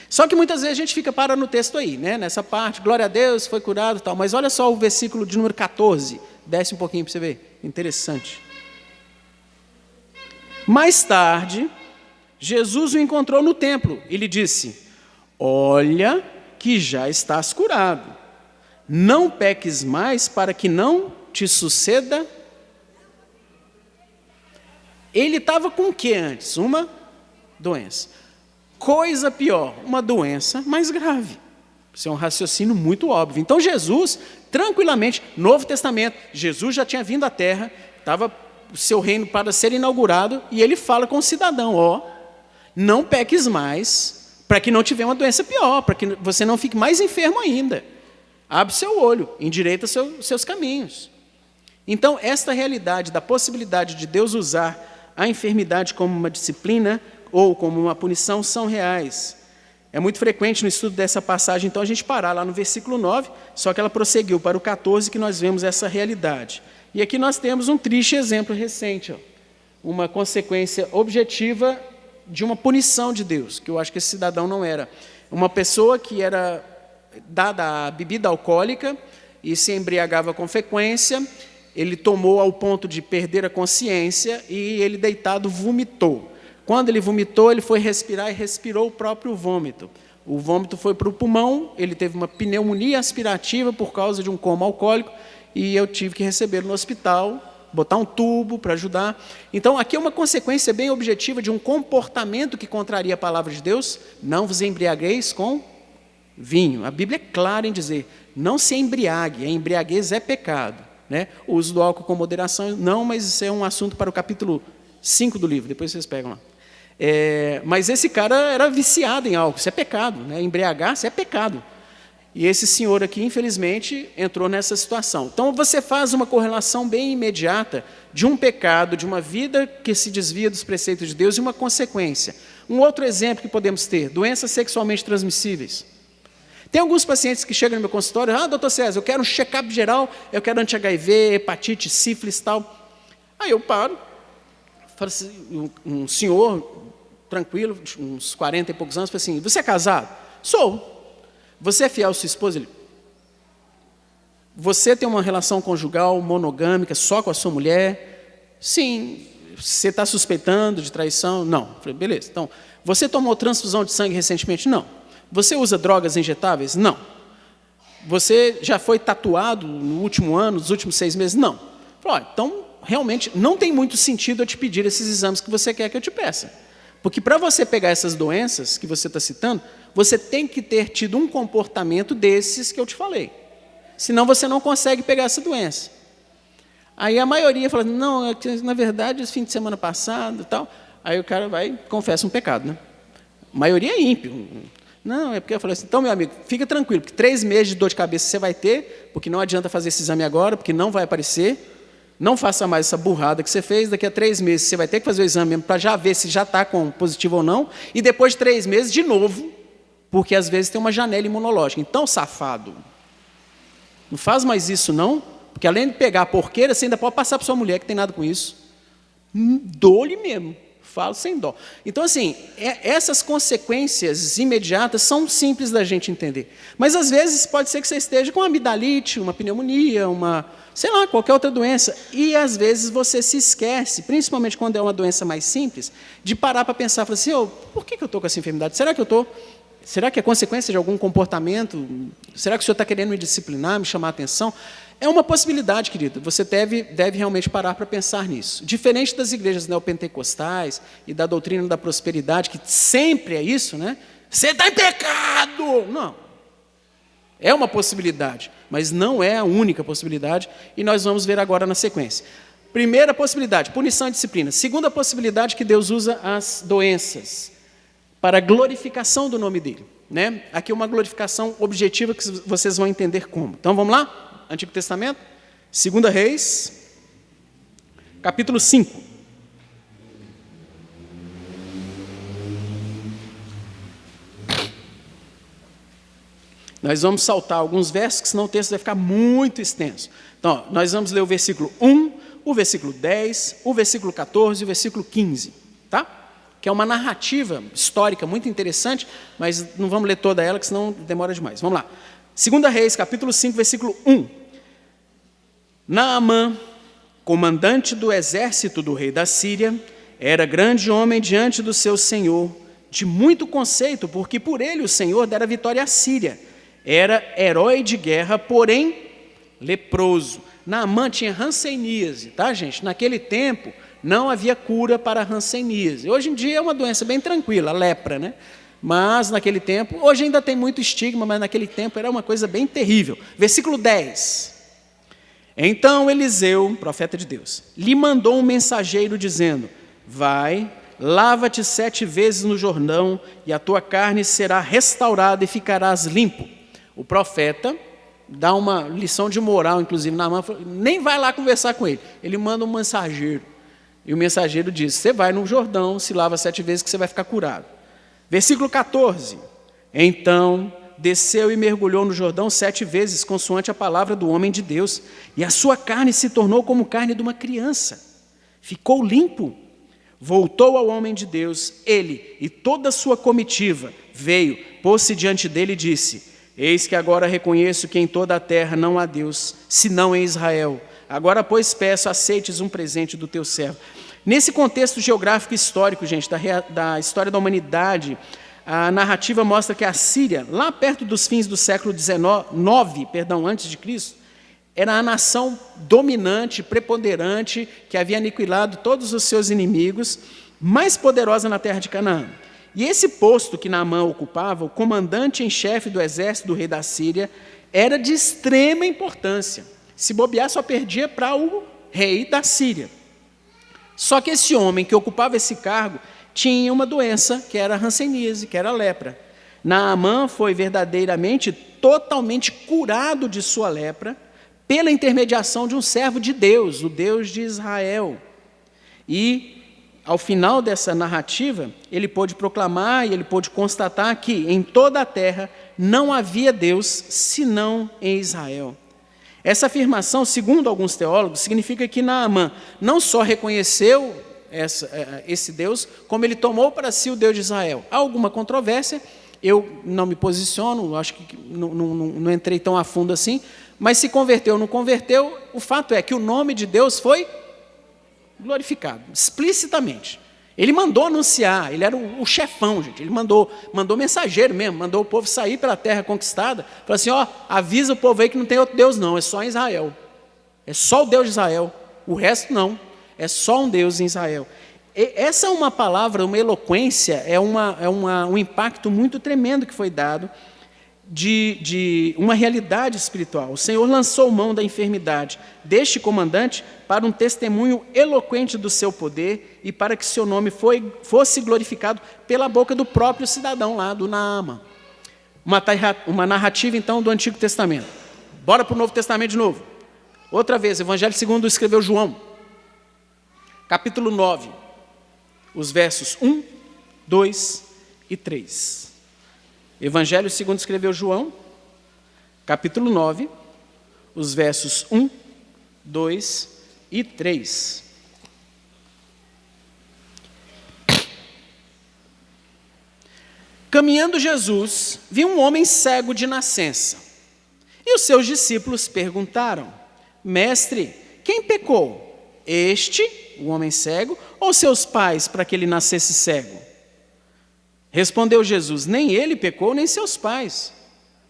Só que muitas vezes a gente fica para no texto aí, né, nessa parte, glória a Deus, foi curado e tal. Mas olha só o versículo de número 14, desce um pouquinho para você ver, interessante. Mais tarde, Jesus o encontrou no templo e lhe disse: olha que já estás curado, não peques mais para que não te suceda. Ele estava com o que antes? Uma doença. Coisa pior, uma doença mais grave. Isso é um raciocínio muito óbvio. Então Jesus, tranquilamente, Novo Testamento, Jesus já tinha vindo à Terra, estava o seu reino para ser inaugurado, e ele fala com o cidadão: ó, não peques mais, para que não tiver uma doença pior, para que você não fique mais enfermo ainda. Abre seu olho, endireita seus caminhos. Então, esta realidade da possibilidade de Deus usar a enfermidade como uma disciplina ou como uma punição são reais. É muito frequente no estudo dessa passagem, então, a gente parar lá no versículo 9, só que ela prosseguiu para o 14, que nós vemos essa realidade. E aqui nós temos um triste exemplo recente, ó, uma consequência objetiva de uma punição de Deus, que eu acho que esse cidadão não era. Uma pessoa que era dada a bebida alcoólica e se embriagava com frequência, ele tomou ao ponto de perder a consciência e ele, deitado, vomitou. Quando ele vomitou, ele foi respirar e respirou o próprio vômito. O vômito foi para o pulmão, ele teve uma pneumonia aspirativa por causa de um coma alcoólico e eu tive que recebê-lo no hospital, botar um tubo para ajudar. Então, aqui é uma consequência bem objetiva de um comportamento que contraria a palavra de Deus: não vos embriagueis com vinho. A Bíblia é clara em dizer: não se embriague, a embriaguez é pecado. Né? O uso do álcool com moderação, não, mas isso é um assunto para o capítulo 5 do livro, depois vocês pegam lá. Mas esse cara era viciado em álcool, isso é pecado, né? Embriagar-se é pecado. E esse senhor aqui, infelizmente, entrou nessa situação. Então, você faz uma correlação bem imediata de um pecado, de uma vida que se desvia dos preceitos de Deus e uma consequência. Um outro exemplo que podemos ter: doenças sexualmente transmissíveis. Tem alguns pacientes que chegam no meu consultório: ah, doutor César, eu quero um check-up geral, eu quero anti-HIV, hepatite, sífilis e tal. Aí eu paro, falo assim, um senhor tranquilo, uns 40 e poucos anos, fala assim: você é casado? Sou. Você é fiel à sua esposa? Ele: você tem uma relação conjugal monogâmica só com a sua mulher? Sim. Você está suspeitando de traição? Não. Eu falei: beleza. Então, você tomou transfusão de sangue recentemente? Não. Você usa drogas injetáveis? Não. Você já foi tatuado no último ano, nos últimos 6 meses? Não. Eu falei: então, realmente, não tem muito sentido eu te pedir esses exames que você quer que eu te peça. Porque para você pegar essas doenças que você está citando, você tem que ter tido um comportamento desses que eu te falei. Senão você não consegue pegar essa doença. Aí a maioria fala: não, na verdade, esse fim de semana passado e tal. Aí o cara vai e confessa um pecado, né? A maioria é ímpio. Não, é porque eu falei assim: então, meu amigo, fica tranquilo, porque 3 meses de dor de cabeça você vai ter, porque não adianta fazer esse exame agora, porque não vai aparecer. Não faça mais essa burrada que você fez. Daqui a 3 meses você vai ter que fazer o exame mesmo para já ver se já está com positivo ou não. E depois de 3 meses, de novo, porque às vezes tem uma janela imunológica. Então, safado, não faz mais isso não, porque além de pegar a porqueira, você ainda pode passar para sua mulher, que tem nada com isso. Dou-lhe mesmo. Falo sem dó. Então, assim, essas consequências imediatas são simples da gente entender. Mas, às vezes, pode ser que você esteja com uma amidalite, uma pneumonia, sei lá, qualquer outra doença. E, às vezes, você se esquece, principalmente quando é uma doença mais simples, de parar para pensar, falar assim: por que eu estou com essa enfermidade? Será que eu estou? Será que é consequência de algum comportamento? Será que o senhor está querendo me disciplinar, me chamar a atenção? É uma possibilidade, querido. Você deve realmente parar para pensar nisso. Diferente das igrejas neopentecostais e da doutrina da prosperidade, que sempre é isso, né? Você está em pecado! Não. É uma possibilidade, mas não é a única possibilidade, e nós vamos ver agora na sequência. Primeira possibilidade: punição e disciplina. Segunda possibilidade, que Deus usa as doenças para a glorificação do nome dele, né? Aqui uma glorificação objetiva que vocês vão entender como. Então vamos lá? Antigo Testamento, 2 Reis, capítulo 5. Nós vamos saltar alguns versos, que senão o texto vai ficar muito extenso. Então, nós vamos ler o versículo 1, o versículo 10, o versículo 14 e o versículo 15, tá? Que é uma narrativa histórica muito interessante, mas não vamos ler toda ela, que senão demora demais. Vamos lá. 2 Reis, capítulo 5, versículo 1. Naamã, comandante do exército do rei da Síria, era grande homem diante do seu senhor, de muito conceito, porque por ele o Senhor dera vitória à Síria. Era herói de guerra, porém leproso. Naamã tinha hanseníase, tá, gente? Naquele tempo não havia cura para a hanseníase. Hoje em dia é uma doença bem tranquila, a lepra, né? Mas naquele tempo, hoje ainda tem muito estigma, mas naquele tempo era uma coisa bem terrível. Versículo 10. Então Eliseu, profeta de Deus, lhe mandou um mensageiro dizendo: vai, lava-te 7 vezes no Jordão, e a tua carne será restaurada e ficarás limpo. O profeta dá uma lição de moral, inclusive, Naamã, nem vai lá conversar com ele. Ele manda um mensageiro. E o mensageiro diz: você vai no Jordão, se lava 7 vezes que você vai ficar curado. Versículo 14. Então desceu e mergulhou no Jordão 7 vezes, consoante a palavra do homem de Deus, e a sua carne se tornou como carne de uma criança. Ficou limpo. Voltou ao homem de Deus, ele e toda a sua comitiva veio, pôs-se diante dele e disse: eis que agora reconheço que em toda a terra não há Deus, senão em Israel. Agora, pois, peço, aceites um presente do teu servo. Nesse contexto geográfico e histórico, gente, da história da humanidade, a narrativa mostra que a Síria, lá perto dos fins do século XIX, antes de Cristo, era a nação dominante, preponderante, que havia aniquilado todos os seus inimigos, mais poderosa na terra de Canaã. E esse posto que Naamã ocupava, o comandante em chefe do exército do rei da Síria, era de extrema importância. Se bobear, só perdia para o rei da Síria. Só que esse homem que ocupava esse cargo tinha uma doença, que era a hanseníase, que era a lepra. Naamã foi verdadeiramente, totalmente curado de sua lepra, pela intermediação de um servo de Deus, o Deus de Israel. E, ao final dessa narrativa, ele pôde proclamar e ele pôde constatar que em toda a terra não havia Deus, senão em Israel. Essa afirmação, segundo alguns teólogos, significa que Naamã não só reconheceu esse Deus, como ele tomou para si o Deus de Israel. Há alguma controvérsia, eu não me posiciono, acho que não entrei tão a fundo assim, mas se converteu ou não converteu, o fato é que o nome de Deus foi glorificado, explicitamente. Ele mandou anunciar, ele era o chefão, gente. Ele mandou mensageiro mesmo, mandou o povo sair pela terra conquistada. Falou assim: ó, avisa o povo aí que não tem outro Deus não, é só em Israel. É só o Deus de Israel, o resto não. É só um Deus em Israel. E essa é uma palavra, uma eloquência, um impacto muito tremendo que foi dado de uma realidade espiritual. O Senhor lançou mão da enfermidade deste comandante para um testemunho eloquente do seu poder e para que seu nome fosse glorificado pela boca do próprio cidadão lá, do Naamã. Uma narrativa, então, do Antigo Testamento. Bora para o Novo Testamento de novo. Outra vez, Evangelho segundo escreveu João, capítulo 9, os versos 1, 2 e 3. Evangelho segundo escreveu João, capítulo 9, os versos 1, 2 e 3. Caminhando Jesus, viu um homem cego de nascença. E os seus discípulos perguntaram: mestre, quem pecou? Este, o homem cego, ou seus pais, para que ele nascesse cego? Respondeu Jesus: nem ele pecou, nem seus pais,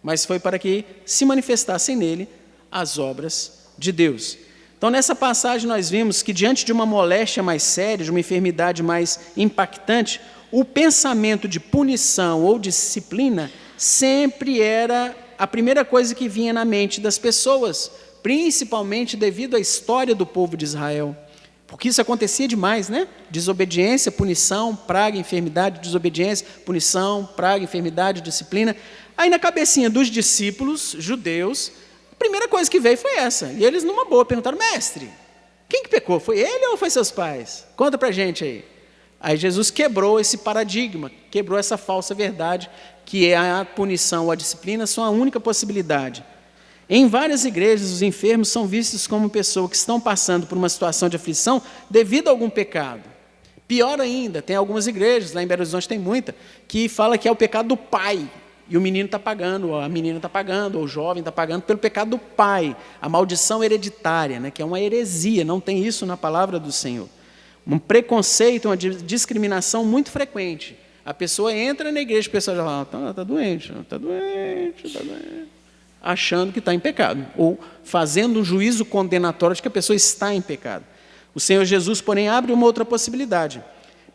mas foi para que se manifestassem nele as obras de Deus. Então, nessa passagem nós vimos que diante de uma moléstia mais séria, de uma enfermidade mais impactante, o pensamento de punição ou disciplina sempre era a primeira coisa que vinha na mente das pessoas, principalmente devido à história do povo de Israel. Porque isso acontecia demais, né? Desobediência, punição, praga, enfermidade, desobediência, punição, praga, enfermidade, disciplina. Aí na cabecinha dos discípulos judeus, a primeira coisa que veio foi essa. E eles, numa boa, perguntaram: mestre, quem que pecou? Foi ele ou foi seus pais? Conta pra gente aí. Aí Jesus quebrou esse paradigma, quebrou essa falsa verdade, que a punição ou a disciplina são a única possibilidade. Em várias igrejas, os enfermos são vistos como pessoas que estão passando por uma situação de aflição devido a algum pecado. Pior ainda, tem algumas igrejas, lá em Belo Horizonte tem muita, que fala que é o pecado do pai, e o menino está pagando, ou a menina está pagando, ou o jovem está pagando pelo pecado do pai, a maldição hereditária, né, que é uma heresia, não tem isso na palavra do Senhor. Um preconceito, uma discriminação muito frequente. A pessoa entra na igreja, a pessoa já fala: está doente, achando que está em pecado, ou fazendo um juízo condenatório de que a pessoa está em pecado. O Senhor Jesus, porém, abre uma outra possibilidade.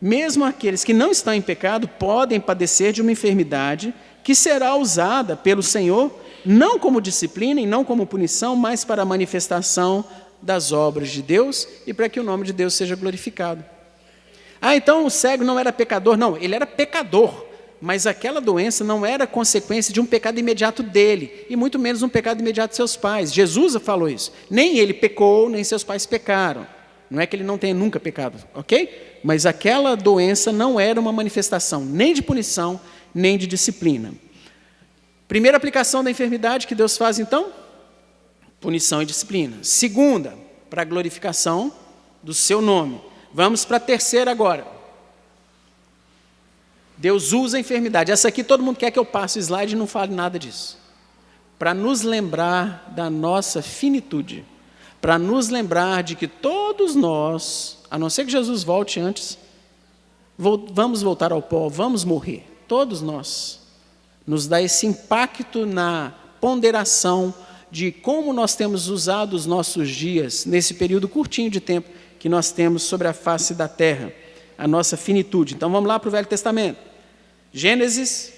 Mesmo aqueles que não estão em pecado podem padecer de uma enfermidade que será usada pelo Senhor, não como disciplina e não como punição, mas para a manifestação das obras de Deus e para que o nome de Deus seja glorificado. Então o cego não era pecador? Não, ele era pecador. Mas aquela doença não era consequência de um pecado imediato dele, e muito menos um pecado imediato de seus pais. Jesus falou isso. Nem ele pecou, nem seus pais pecaram. Não é que ele não tenha nunca pecado, ok? Mas aquela doença não era uma manifestação nem de punição, nem de disciplina. Primeira aplicação da enfermidade que Deus faz, então: punição e disciplina. Segunda, para a glorificação do seu nome. Vamos para a terceira agora. Deus usa a enfermidade. Essa aqui todo mundo quer que eu passe o slide e não fale nada disso. Para nos lembrar da nossa finitude. Para nos lembrar de que todos nós, a não ser que Jesus volte antes, vamos voltar ao pó, vamos morrer. Todos nós. Nos dá esse impacto na ponderação de como nós temos usado os nossos dias, nesse período curtinho de tempo que nós temos sobre a face da terra. A nossa finitude. Então vamos lá para o Velho Testamento. Gênesis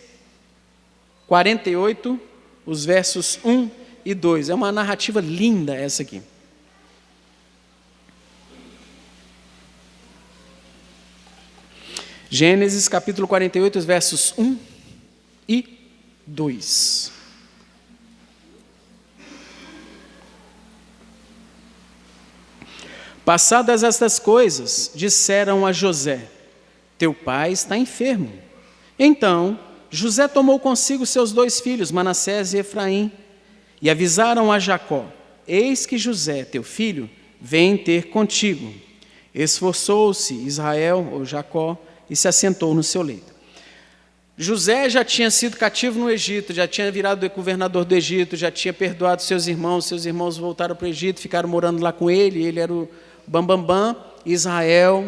48, os versos 1 e 2. É uma narrativa linda essa aqui. Gênesis capítulo 48, os versos 1 e 2. Passadas estas coisas, disseram a José: teu pai está enfermo. Então José tomou consigo seus 2 filhos, Manassés e Efraim, e avisaram a Jacó: eis que José, teu filho, vem ter contigo. Esforçou-se Israel, ou Jacó, e se assentou no seu leito. José já tinha sido cativo no Egito, já tinha virado governador do Egito, já tinha perdoado seus irmãos voltaram para o Egito, ficaram morando lá com ele era o bambambam. Israel,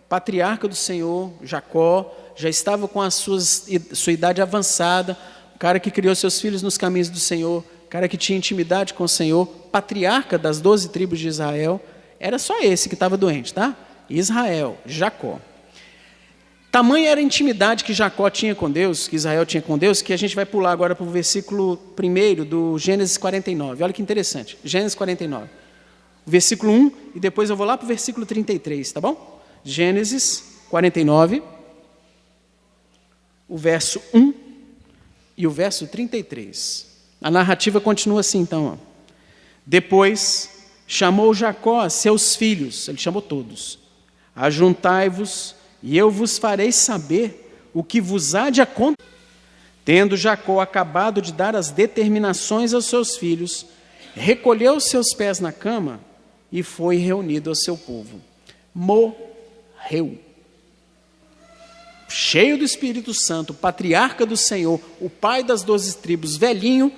patriarca do Senhor, Jacó, já estava com sua idade avançada, o cara que criou seus filhos nos caminhos do Senhor, o cara que tinha intimidade com o Senhor, patriarca das 12 tribos de Israel, era só esse que estava doente, tá? Israel, Jacó. Tamanha era a intimidade que Jacó tinha com Deus, que Israel tinha com Deus, que a gente vai pular agora para o versículo 1 do Gênesis 49. Olha que interessante, Gênesis 49. Versículo 1, e depois eu vou lá para o versículo 33, tá bom? Gênesis 49, o verso 1 e o verso 33. A narrativa continua assim, então. Ó. Depois chamou Jacó a seus filhos, ele chamou todos: ajuntai-vos, e eu vos farei saber o que vos há de acontecer. Tendo Jacó acabado de dar as determinações aos seus filhos, recolheu seus pés na cama e foi reunido ao seu povo. Morreu. Cheio do Espírito Santo, patriarca do Senhor, o pai das 12 tribos, velhinho,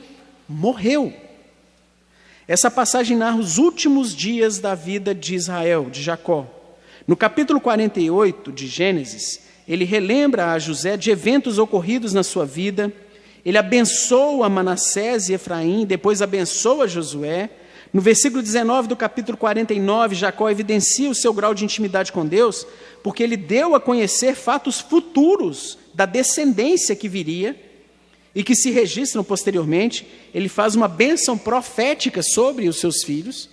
morreu. Essa passagem narra os últimos dias da vida de Israel, de Jacó. No capítulo 48 de Gênesis, ele relembra a José de eventos ocorridos na sua vida. Ele abençoa Manassés e Efraim, depois abençoa Josué. No versículo 19 do capítulo 49, Jacó evidencia o seu grau de intimidade com Deus, porque ele deu a conhecer fatos futuros da descendência que viria e que se registram posteriormente. Ele faz uma bênção profética sobre os seus filhos.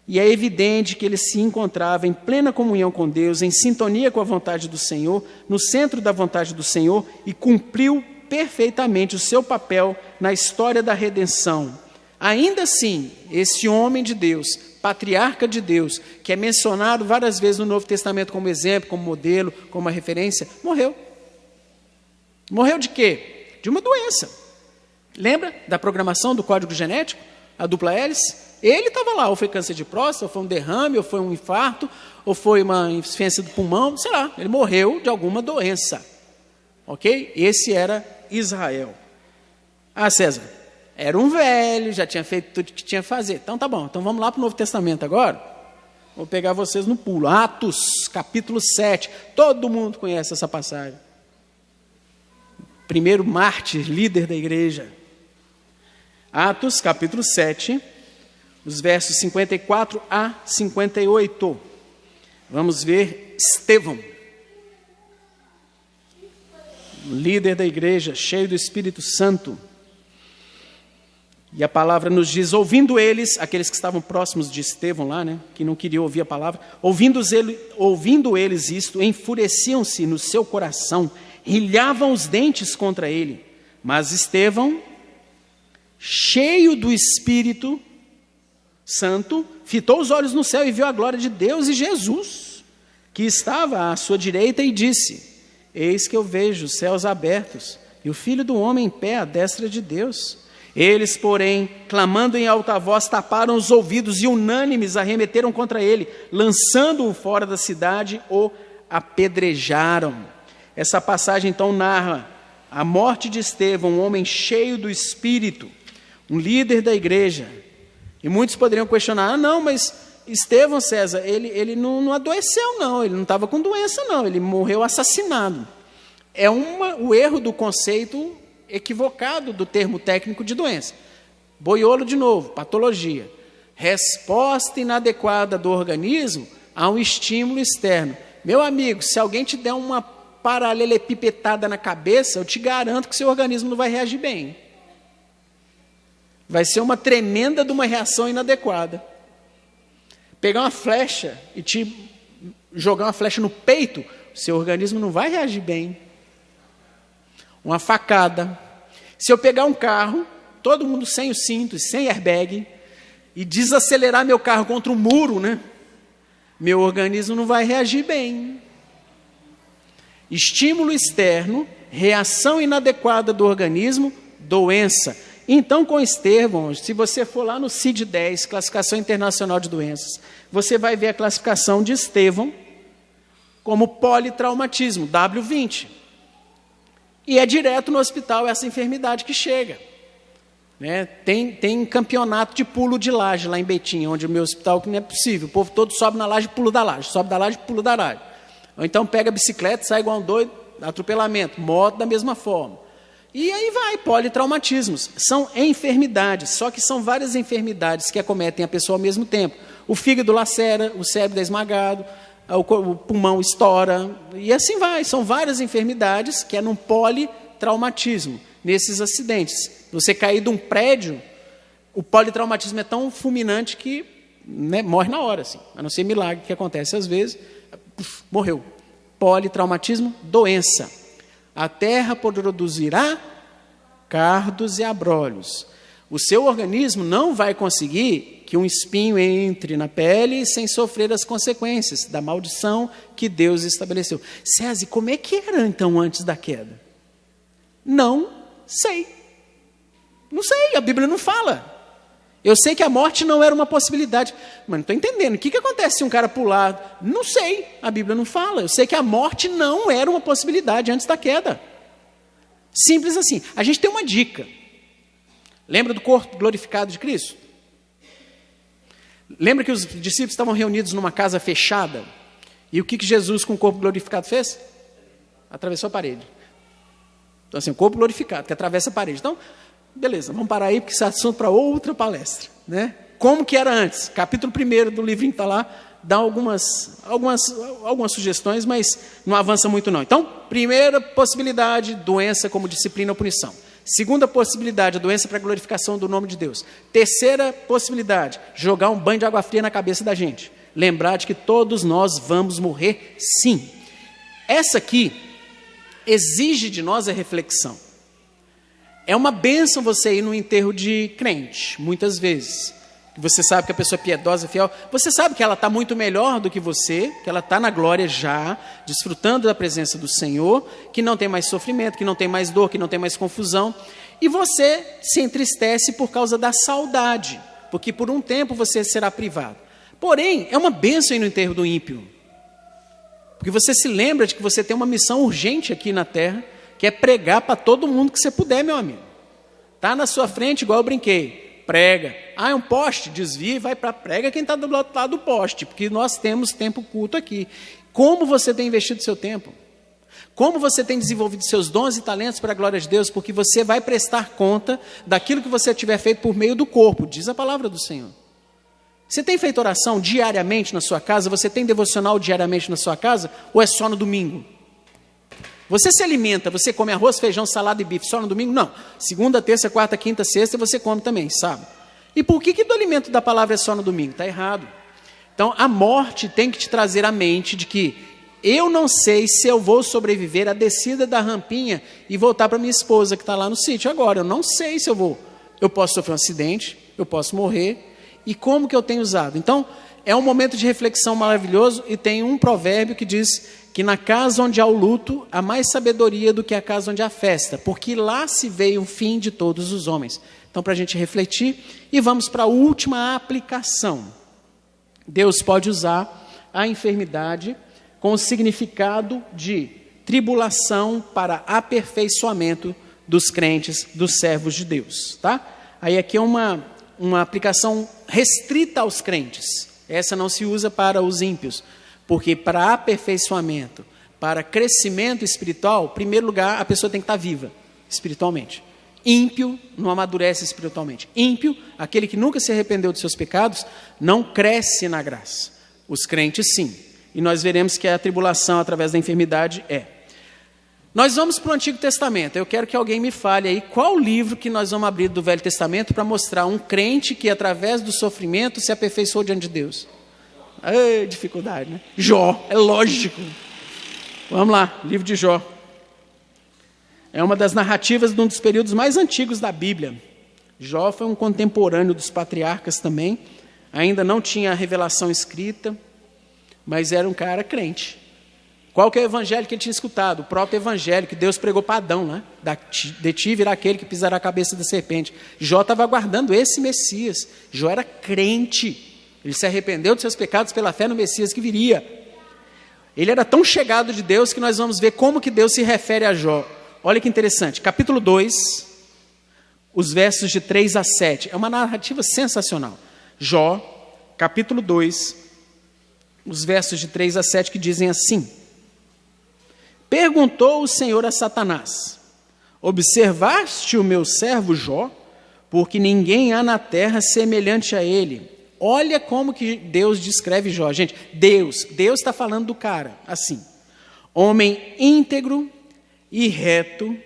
E é evidente que ele se encontrava em plena comunhão com Deus, em sintonia com a vontade do Senhor, no centro da vontade do Senhor, e cumpriu perfeitamente o seu papel na história da redenção. Ainda assim, esse homem de Deus, patriarca de Deus, que é mencionado várias vezes no Novo Testamento como exemplo, como modelo, como uma referência, morreu. Morreu de quê? De uma doença. Lembra da programação do código genético? A dupla hélice? Ele estava lá, ou foi câncer de próstata, ou foi um derrame, ou foi um infarto, ou foi uma insuficiência do pulmão, sei lá, ele morreu de alguma doença. Ok? Esse era Israel. Ah, César, era um velho, já tinha feito tudo que tinha que fazer. Então tá bom, então vamos lá para o Novo Testamento agora. Vou pegar vocês no pulo. Atos, capítulo 7. Todo mundo conhece essa passagem. Primeiro mártir, líder da igreja. Atos, capítulo 7, os versos 54 a 58. Vamos ver Estevão, líder da igreja, cheio do Espírito Santo. E a palavra nos diz, ouvindo eles, aqueles que estavam próximos de Estevão lá, né, que não queriam ouvir a palavra, ouvindo eles isto, enfureciam-se no seu coração, rilhavam os dentes contra ele. Mas Estevão, cheio do Espírito Santo, fitou os olhos no céu e viu a glória de Deus e Jesus, que estava à sua direita, e disse, eis que eu vejo os céus abertos e o Filho do Homem em pé à destra de Deus. Eles, porém, clamando em alta voz, taparam os ouvidos e unânimes arremeteram contra ele, lançando-o fora da cidade, o apedrejaram. Essa passagem então narra a morte de Estevão, um homem cheio do Espírito, um líder da igreja. E muitos poderiam questionar, não, mas Estevão, César, ele não adoeceu não, ele não estava com doença não, ele morreu assassinado. É o erro do conceito equivocado do termo técnico de doença. Boiolo de novo, patologia. Resposta inadequada do organismo a um estímulo externo. Meu amigo, se alguém te der uma paralelepipetada na cabeça, eu te garanto que seu organismo não vai reagir bem. Vai ser uma tremenda de uma reação inadequada. Pegar uma flecha e te jogar uma flecha no peito, seu organismo não vai reagir bem. Uma facada. Se eu pegar um carro, todo mundo sem o cinto e sem airbag, e desacelerar meu carro contra um muro, né? Meu organismo não vai reagir bem. Estímulo externo, reação inadequada do organismo, doença. Então, com Estevão, se você for lá no CID-10, Classificação Internacional de Doenças, você vai ver a classificação de Estevão como politraumatismo, W20. E é direto no hospital essa enfermidade que chega. Né? Tem campeonato de pulo de laje lá em Betim, onde o meu hospital que não é possível. O povo todo sobe na laje e pula da laje, sobe da laje e pula da laje. Ou então pega a bicicleta, sai igual um doido, atropelamento, moto da mesma forma. E aí vai, politraumatismos. São enfermidades, só que são várias enfermidades que acometem a pessoa ao mesmo tempo. O fígado lacera, o cérebro é esmagado, o pulmão estoura, e assim vai. São várias enfermidades que é num politraumatismo, nesses acidentes. Você cair de um prédio, o politraumatismo é tão fulminante que morre na hora, assim, a não ser milagre que acontece às vezes, morreu. Politraumatismo, doença. A terra produzirá cardos e abrolhos. O seu organismo não vai conseguir que um espinho entre na pele sem sofrer as consequências da maldição que Deus estabeleceu. César, como é que era então antes da queda? Não sei. Não sei, a Bíblia não fala. Eu sei que a morte não era uma possibilidade, mas não estou entendendo. O que acontece se um cara pular? Não sei, a Bíblia não fala. Eu sei que a morte não era uma possibilidade antes da queda. Simples assim. A gente tem uma dica. Lembra do corpo glorificado de Cristo? Lembra que os discípulos estavam reunidos numa casa fechada? E o que Jesus com o corpo glorificado fez? Atravessou a parede. Então assim, o corpo glorificado que atravessa a parede. Então, beleza, vamos parar aí, porque isso é assunto para outra palestra. Né? Como que era antes? Capítulo 1 do livrinho que está lá, dá algumas sugestões, mas não avança muito não. Então, primeira possibilidade, doença como disciplina ou punição. Segunda possibilidade, a doença para a glorificação do nome de Deus. Terceira possibilidade, jogar um banho de água fria na cabeça da gente. Lembrar de que todos nós vamos morrer, sim. Essa aqui exige de nós a reflexão. É uma bênção você ir no enterro de crente, muitas vezes. Você sabe que a pessoa é piedosa, fiel. Você sabe que ela está muito melhor do que você, que ela está na glória já, desfrutando da presença do Senhor, que não tem mais sofrimento, que não tem mais dor, que não tem mais confusão. E você se entristece por causa da saudade, porque por um tempo você será privado. Porém, é uma bênção ir no enterro do ímpio. Porque você se lembra de que você tem uma missão urgente aqui na terra, que é pregar para todo mundo que você puder, meu amigo. Está na sua frente, igual eu brinquei. Prega. É um poste, desvia e vai para prega quem está do lado do poste, porque nós temos tempo culto aqui. Como você tem investido seu tempo? Como você tem desenvolvido seus dons e talentos para a glória de Deus? Porque você vai prestar conta daquilo que você tiver feito por meio do corpo, diz a palavra do Senhor. Você tem feito oração diariamente na sua casa? Você tem devocional diariamente na sua casa? Ou é só no domingo? Você se alimenta, você come arroz, feijão, salada e bife só no domingo? Não. Segunda, terça, quarta, quinta, sexta você come também, sabe? E por que do alimento da palavra é só no domingo? Está errado. Então a morte tem que te trazer à mente de que eu não sei se eu vou sobreviver à descida da rampinha e voltar para minha esposa que está lá no sítio agora. Eu não sei se eu vou. Eu posso sofrer um acidente, eu posso morrer. E como que eu tenho usado? Então é um momento de reflexão maravilhoso e tem um provérbio que diz que na casa onde há o luto, há mais sabedoria do que a casa onde há festa, porque lá se veio o fim de todos os homens. Então, para a gente refletir, e vamos para a última aplicação. Deus pode usar a enfermidade com o significado de tribulação para aperfeiçoamento dos crentes, dos servos de Deus. Tá? Aí aqui é uma aplicação restrita aos crentes. Essa não se usa para os ímpios. Porque para aperfeiçoamento, para crescimento espiritual, em primeiro lugar, a pessoa tem que estar viva espiritualmente. Ímpio não amadurece espiritualmente. Ímpio, aquele que nunca se arrependeu dos seus pecados, não cresce na graça. Os crentes, sim. E nós veremos que a tribulação através da enfermidade é. Nós vamos para o Antigo Testamento. Eu quero que alguém me fale aí qual livro que nós vamos abrir do Velho Testamento para mostrar um crente que através do sofrimento se aperfeiçoou diante de Deus. Dificuldade, né? Jó, é lógico. Vamos lá, livro de Jó. É uma das narrativas de um dos períodos mais antigos da Bíblia. Jó foi um contemporâneo dos patriarcas também. Ainda não tinha a revelação escrita, mas era um cara crente. Qual que é o evangelho que ele tinha escutado? O próprio evangelho que Deus pregou para Adão, né? De ti virá aquele que pisará a cabeça da serpente. Jó estava aguardando esse Messias. Jó era crente. Ele se arrependeu de seus pecados pela fé no Messias que viria. Ele era tão chegado de Deus que nós vamos ver como que Deus se refere a Jó. Olha que interessante. Capítulo 2, os versos de 3 a 7. É uma narrativa sensacional. Jó, capítulo 2, os versos de 3 a 7 que dizem assim. Perguntou o Senhor a Satanás: observaste o meu servo Jó? Porque ninguém há na terra semelhante a ele. Olha como que Deus descreve Jó. Gente, Deus está falando do cara, assim. Homem íntegro e reto,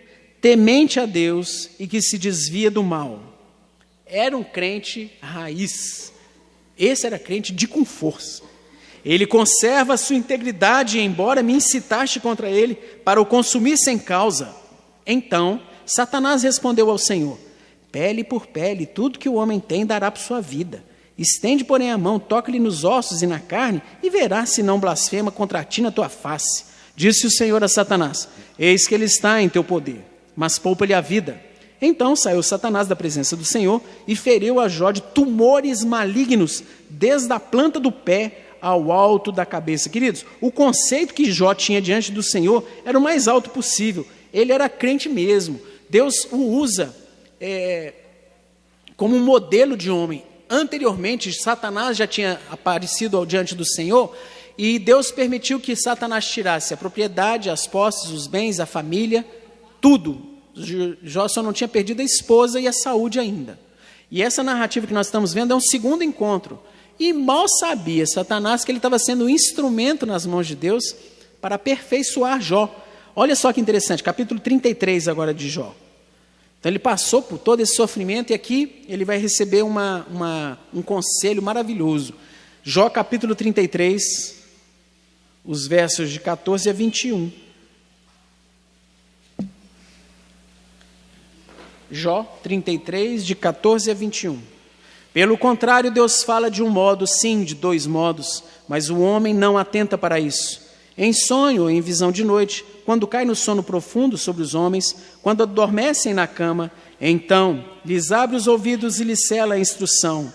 temente a Deus e que se desvia do mal. Era um crente raiz. Esse era crente de com força. Ele conserva a sua integridade, embora me incitaste contra ele para o consumir sem causa. Então, Satanás respondeu ao Senhor: pele por pele, tudo que o homem tem dará por sua vida. Estende, porém, a mão, toca-lhe nos ossos e na carne, e verás se não blasfema contra ti na tua face. Disse o Senhor a Satanás: eis que ele está em teu poder, mas poupa-lhe a vida. Então saiu Satanás da presença do Senhor e feriu a Jó de tumores malignos, desde a planta do pé ao alto da cabeça. Queridos, o conceito que Jó tinha diante do Senhor era o mais alto possível. Ele era crente mesmo. Deus o usa como um modelo de homem. Anteriormente, Satanás já tinha aparecido diante do Senhor e Deus permitiu que Satanás tirasse a propriedade, as posses, os bens, a família, tudo. Jó só não tinha perdido a esposa e a saúde ainda. E essa narrativa que nós estamos vendo é um segundo encontro. E mal sabia Satanás que ele estava sendo um instrumento nas mãos de Deus para aperfeiçoar Jó. Olha só que interessante, capítulo 33 agora de Jó. Então ele passou por todo esse sofrimento e aqui ele vai receber um conselho maravilhoso. Jó capítulo 33, os versos de 14 a 21. Jó 33, de 14 a 21. Pelo contrário, Deus fala de um modo, sim, de dois modos, mas o homem não atenta para isso. Em sonho ou em visão de noite, quando cai no sono profundo sobre os homens, quando adormecem na cama, então lhes abre os ouvidos e lhes cela a instrução,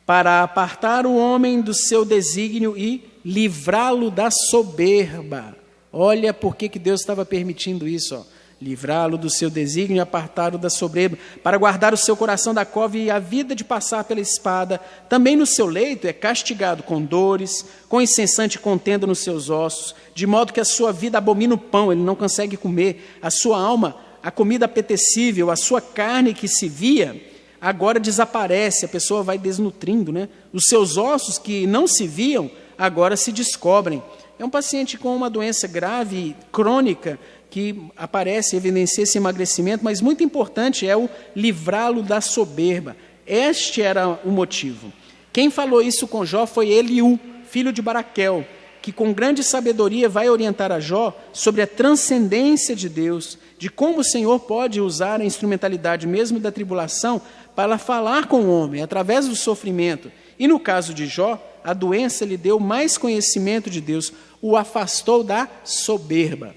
para apartar o homem do seu desígnio e livrá-lo da soberba. Olha por que Deus estava permitindo isso, ó. Livrá-lo do seu desígnio e apartá-lo da soberba, para guardar o seu coração da cova e a vida de passar pela espada. Também no seu leito é castigado com dores, com incessante contenda nos seus ossos, de modo que a sua vida abomina o pão, ele não consegue comer. A sua alma, a comida apetecível, a sua carne que se via, agora desaparece, a pessoa vai desnutrindo, né? Os seus ossos que não se viam, agora se descobrem. É um paciente com uma doença grave, crônica, que aparece, evidencia esse emagrecimento, mas muito importante é o livrá-lo da soberba. Este era o motivo. Quem falou isso com Jó foi Eliú, filho de Baraquel, que com grande sabedoria vai orientar a Jó sobre a transcendência de Deus, de como o Senhor pode usar a instrumentalidade mesmo da tribulação para falar com o homem, através do sofrimento. E no caso de Jó, a doença lhe deu mais conhecimento de Deus, o afastou da soberba.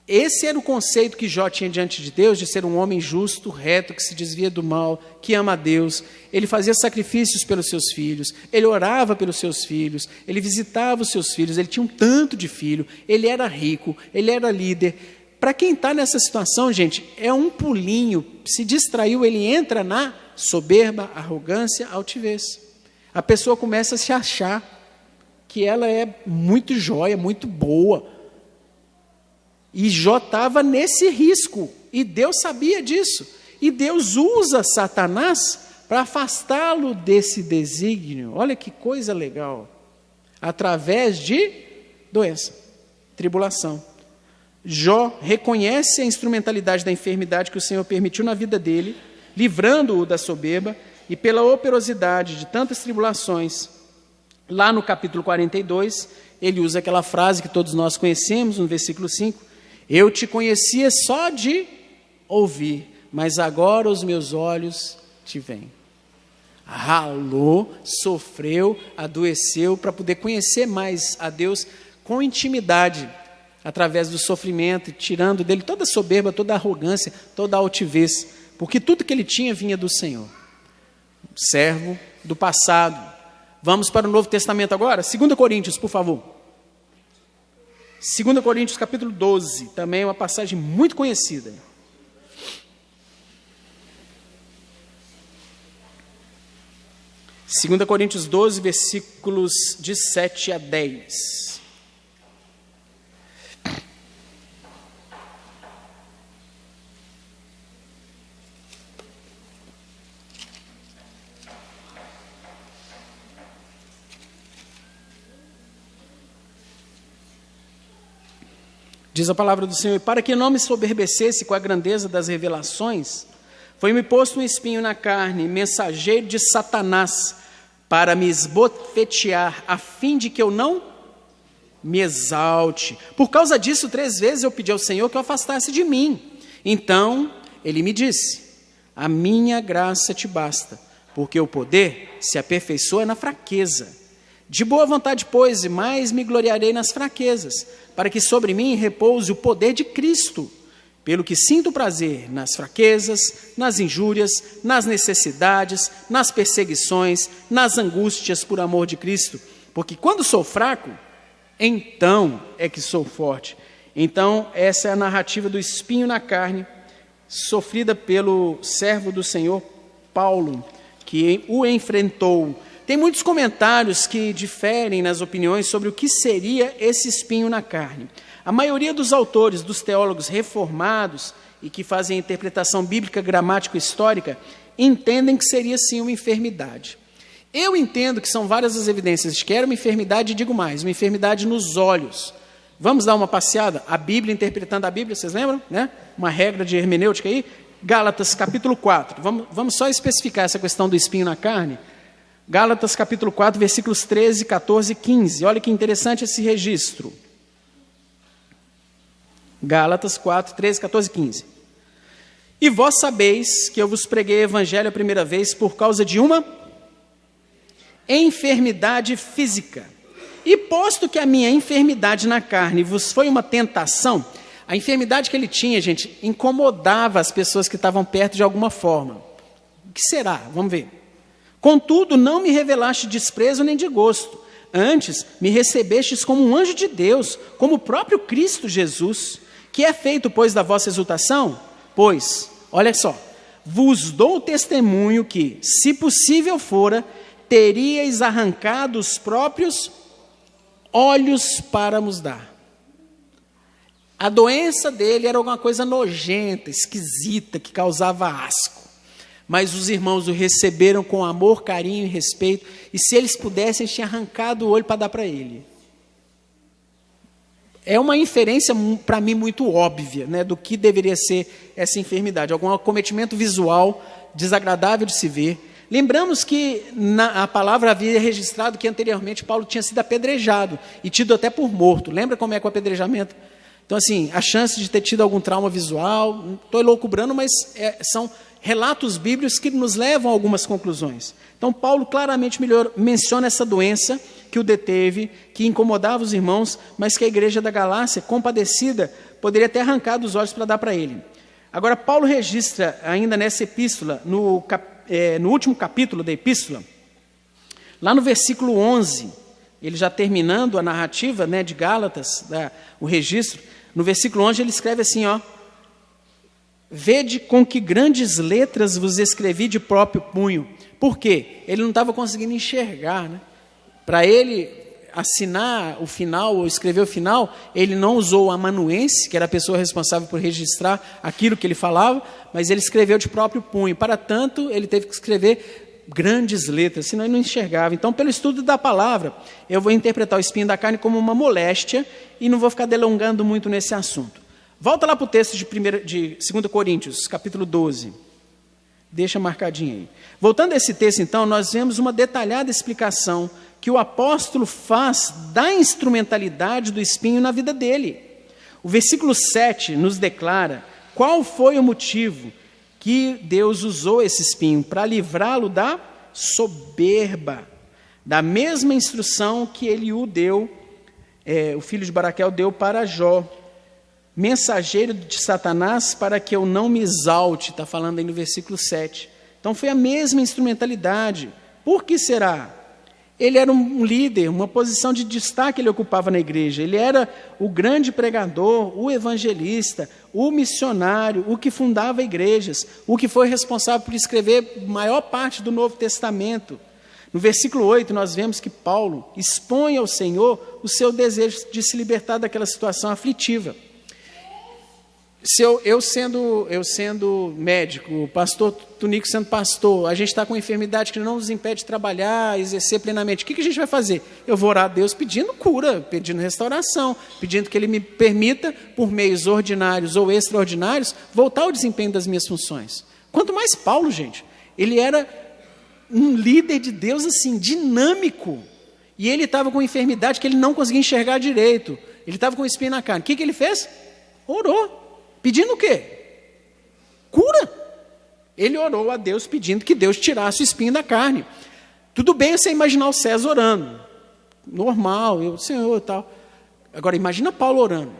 Esse era o conceito que Jó tinha diante de Deus, de ser um homem justo, reto, que se desvia do mal, que ama a Deus. Ele fazia sacrifícios pelos seus filhos, ele orava pelos seus filhos, ele visitava os seus filhos, ele tinha um tanto de filho, ele era rico, ele era líder. Para quem está nessa situação, gente, é um pulinho, se distraiu, ele entra na soberba, arrogância, altivez. A pessoa começa a se achar que ela é muito jóia, muito boa. E Jó estava nesse risco, e Deus sabia disso. E Deus usa Satanás para afastá-lo desse desígnio. Olha que coisa legal. Através de doença, tribulação. Jó reconhece a instrumentalidade da enfermidade que o Senhor permitiu na vida dele, livrando-o da soberba, e pela operosidade de tantas tribulações. Lá no capítulo 42, ele usa aquela frase que todos nós conhecemos, no versículo 5, eu te conhecia só de ouvir, mas agora os meus olhos te veem. Ralou, sofreu, adoeceu para poder conhecer mais a Deus com intimidade, através do sofrimento, tirando dele toda a soberba, toda a arrogância, toda a altivez, porque tudo que ele tinha vinha do Senhor. Servo do passado. Vamos para o Novo Testamento agora? 2 Coríntios, por favor. 2 Coríntios capítulo 12, também é uma passagem muito conhecida. Segunda Coríntios 12, versículos de 7 a 10. Diz a palavra do Senhor, para que não me soberbecesse com a grandeza das revelações, foi-me posto um espinho na carne, mensageiro de Satanás, para me esbofetear, a fim de que eu não me exalte. Por causa disso, 3 vezes eu pedi ao Senhor que o afastasse de mim. Então, ele me disse, a minha graça te basta, porque o poder se aperfeiçoa na fraqueza. De boa vontade, pois, e mais me gloriarei nas fraquezas, para que sobre mim repouse o poder de Cristo, pelo que sinto prazer nas fraquezas, nas injúrias, nas necessidades, nas perseguições, nas angústias por amor de Cristo, porque quando sou fraco, então é que sou forte. Então, essa é a narrativa do espinho na carne, sofrida pelo servo do Senhor, Paulo, que o enfrentou. Tem muitos comentários que diferem nas opiniões sobre o que seria esse espinho na carne. A maioria dos autores, dos teólogos reformados e que fazem a interpretação bíblica, gramática e histórica, entendem que seria sim uma enfermidade. Eu entendo que são várias as evidências de que era uma enfermidade, e digo mais, uma enfermidade nos olhos. Vamos dar uma passeada? A Bíblia, interpretando a Bíblia, vocês lembram? Né? Uma regra de hermenêutica aí. Gálatas capítulo 4. Vamos só especificar essa questão do espinho na carne. Gálatas capítulo 4, versículos 13, 14 e 15. Olha que interessante esse registro. Gálatas 4, 13, 14 e 15. E vós sabeis que eu vos preguei o evangelho a primeira vez por causa de uma enfermidade física. E posto que a minha enfermidade na carne vos foi uma tentação, a enfermidade que ele tinha, gente, incomodava as pessoas que estavam perto de alguma forma. O que será? Vamos ver. Contudo, não me revelaste desprezo nem de gosto. Antes, me recebestes como um anjo de Deus, como o próprio Cristo Jesus, que é feito, pois, da vossa exultação. Pois, olha só, vos dou testemunho que, se possível fora, teríeis arrancado os próprios olhos para nos dar. A doença dele era alguma coisa nojenta, esquisita, que causava asco. Mas os irmãos o receberam com amor, carinho e respeito, e se eles pudessem, eles tinham arrancado o olho para dar para ele. É uma inferência, para mim, muito óbvia, né, do que deveria ser essa enfermidade. Algum acometimento visual desagradável de se ver. Lembramos que a palavra havia registrado que anteriormente Paulo tinha sido apedrejado e tido até por morto. Lembra como é que o apedrejamento? Então, assim, a chance de ter tido algum trauma visual, não estou elucubrando, mas são relatos bíblicos que nos levam a algumas conclusões. Então, Paulo claramente menciona essa doença que o deteve, que incomodava os irmãos, mas que a igreja da Galácia, compadecida, poderia ter arrancado os olhos para dar para ele. Agora, Paulo registra ainda nessa epístola, no último capítulo da epístola, lá no versículo 11, ele já terminando a narrativa, né, de Gálatas, o registro, no versículo 11 ele escreve assim, ó: vede com que grandes letras vos escrevi de próprio punho. Por quê? Ele não estava conseguindo enxergar, né? Para ele assinar o final, ou escrever o final, ele não usou o amanuense, que era a pessoa responsável por registrar aquilo que ele falava, mas ele escreveu de próprio punho. Para tanto, ele teve que escrever grandes letras, senão ele não enxergava. Então, pelo estudo da palavra, eu vou interpretar o espinho da carne como uma moléstia e não vou ficar delongando muito nesse assunto. Volta lá para o texto de 2 Coríntios, capítulo 12. Deixa marcadinho aí. Voltando a esse texto, então, nós vemos uma detalhada explicação que o apóstolo faz da instrumentalidade do espinho na vida dele. O versículo 7 nos declara qual foi o motivo que Deus usou esse espinho, para livrá-lo da soberba, da mesma instrução que ele o deu, o filho de Baraquel deu para Jó, mensageiro de Satanás, para que eu não me exalte, está falando aí no versículo 7. Então foi a mesma instrumentalidade. Por que será? Ele era um líder, uma posição de destaque ele ocupava na igreja. Ele era o grande pregador, o evangelista, o missionário, o que fundava igrejas, o que foi responsável por escrever maior parte do Novo Testamento. No versículo 8, nós vemos que Paulo expõe ao Senhor o seu desejo de se libertar daquela situação aflitiva. Eu sendo médico, o pastor Tunico sendo pastor, a gente está com uma enfermidade que não nos impede de trabalhar, exercer plenamente. O que a gente vai fazer? Eu vou orar a Deus pedindo cura, pedindo restauração, pedindo que Ele me permita, por meios ordinários ou extraordinários, voltar ao desempenho das minhas funções. Quanto mais Paulo, gente, ele era um líder de Deus assim, dinâmico, e ele estava com uma enfermidade que ele não conseguia enxergar direito, ele estava com um espinho na carne. O que ele fez? Orou. Pedindo o quê? Cura. Ele orou a Deus pedindo que Deus tirasse o espinho da carne. Tudo bem você imaginar o César orando. Normal, Senhor e tal. Agora, imagina Paulo orando.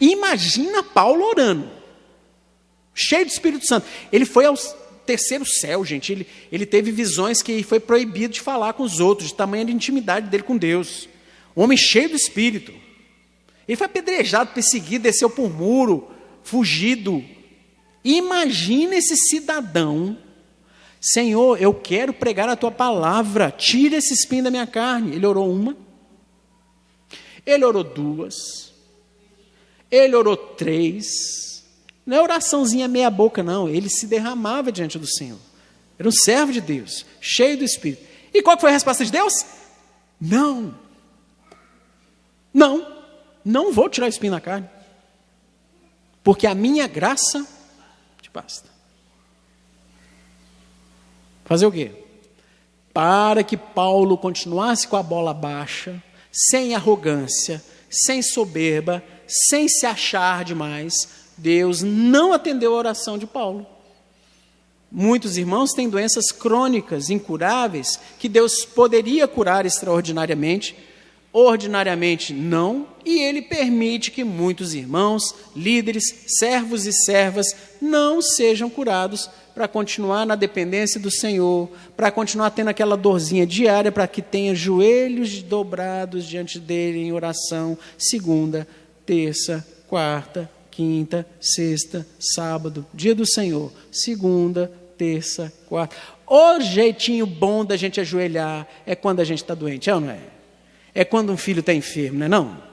Imagina Paulo orando. Cheio do Espírito Santo. Ele foi ao terceiro céu, gente. Ele teve visões que foi proibido de falar com os outros, de tamanha intimidade dele com Deus. Um homem cheio do Espírito. Ele foi apedrejado, perseguido, desceu por muro, fugido. Imagina esse cidadão: Senhor, eu quero pregar a tua palavra, tira esse espinho da minha carne. Ele orou uma, ele orou duas, ele orou três. Não é oraçãozinha meia boca, não. Ele se derramava diante do Senhor. Era um servo de Deus, cheio do Espírito. E qual foi a resposta de Deus? Não. Não vou tirar o espinho da carne. porque a minha graça te basta. Fazer o quê? Para que Paulo continuasse com a bola baixa, sem arrogância, sem soberba, sem se achar demais, Deus não atendeu a oração de Paulo. Muitos irmãos têm doenças crônicas, incuráveis, que Deus poderia curar extraordinariamente, ordinariamente não, e Ele permite que muitos irmãos, líderes, servos e servas não sejam curados para continuar na dependência do Senhor, para continuar tendo aquela dorzinha diária, para que tenha joelhos dobrados diante dEle em oração, segunda, terça, quarta, quinta, sexta, sábado, dia do Senhor, segunda, terça, quarta. O jeitinho bom da gente ajoelhar é quando a gente está doente, é ou não é? É quando um filho está enfermo, não é não?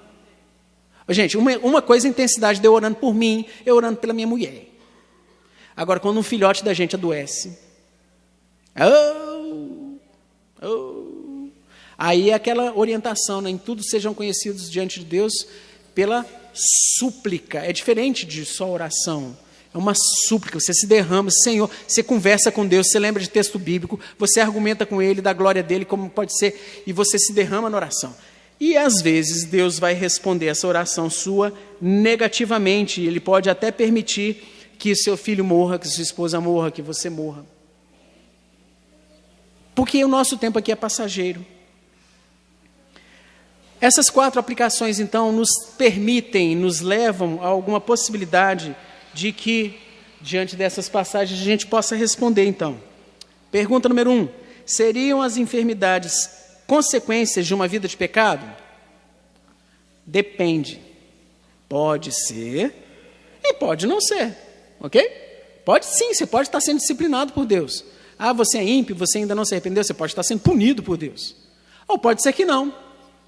Gente, uma coisa é a intensidade de eu orando por mim, eu orando pela minha mulher. Agora, quando um filhote da gente adoece, aí é aquela orientação, né? Em tudo sejam conhecidos diante de Deus pela súplica. É diferente de só oração. É uma súplica, você se derrama, Senhor, você conversa com Deus, você lembra de texto bíblico, você argumenta com Ele, da glória dEle, como pode ser, e você se derrama na oração. E às vezes Deus vai responder essa oração sua negativamente, Ele pode até permitir que seu filho morra, que sua esposa morra, que você morra. Porque o nosso tempo aqui é passageiro. Essas 4 aplicações, então, nos permitem, nos levam a alguma possibilidade de que, diante dessas passagens, a gente possa responder, então. Pergunta número 1. Seriam as enfermidades consequências de uma vida de pecado? Depende. Pode ser e pode não ser, ok? Pode sim, você pode estar sendo disciplinado por Deus. Ah, você é ímpio, você ainda não se arrependeu, você pode estar sendo punido por Deus. Ou pode ser que não.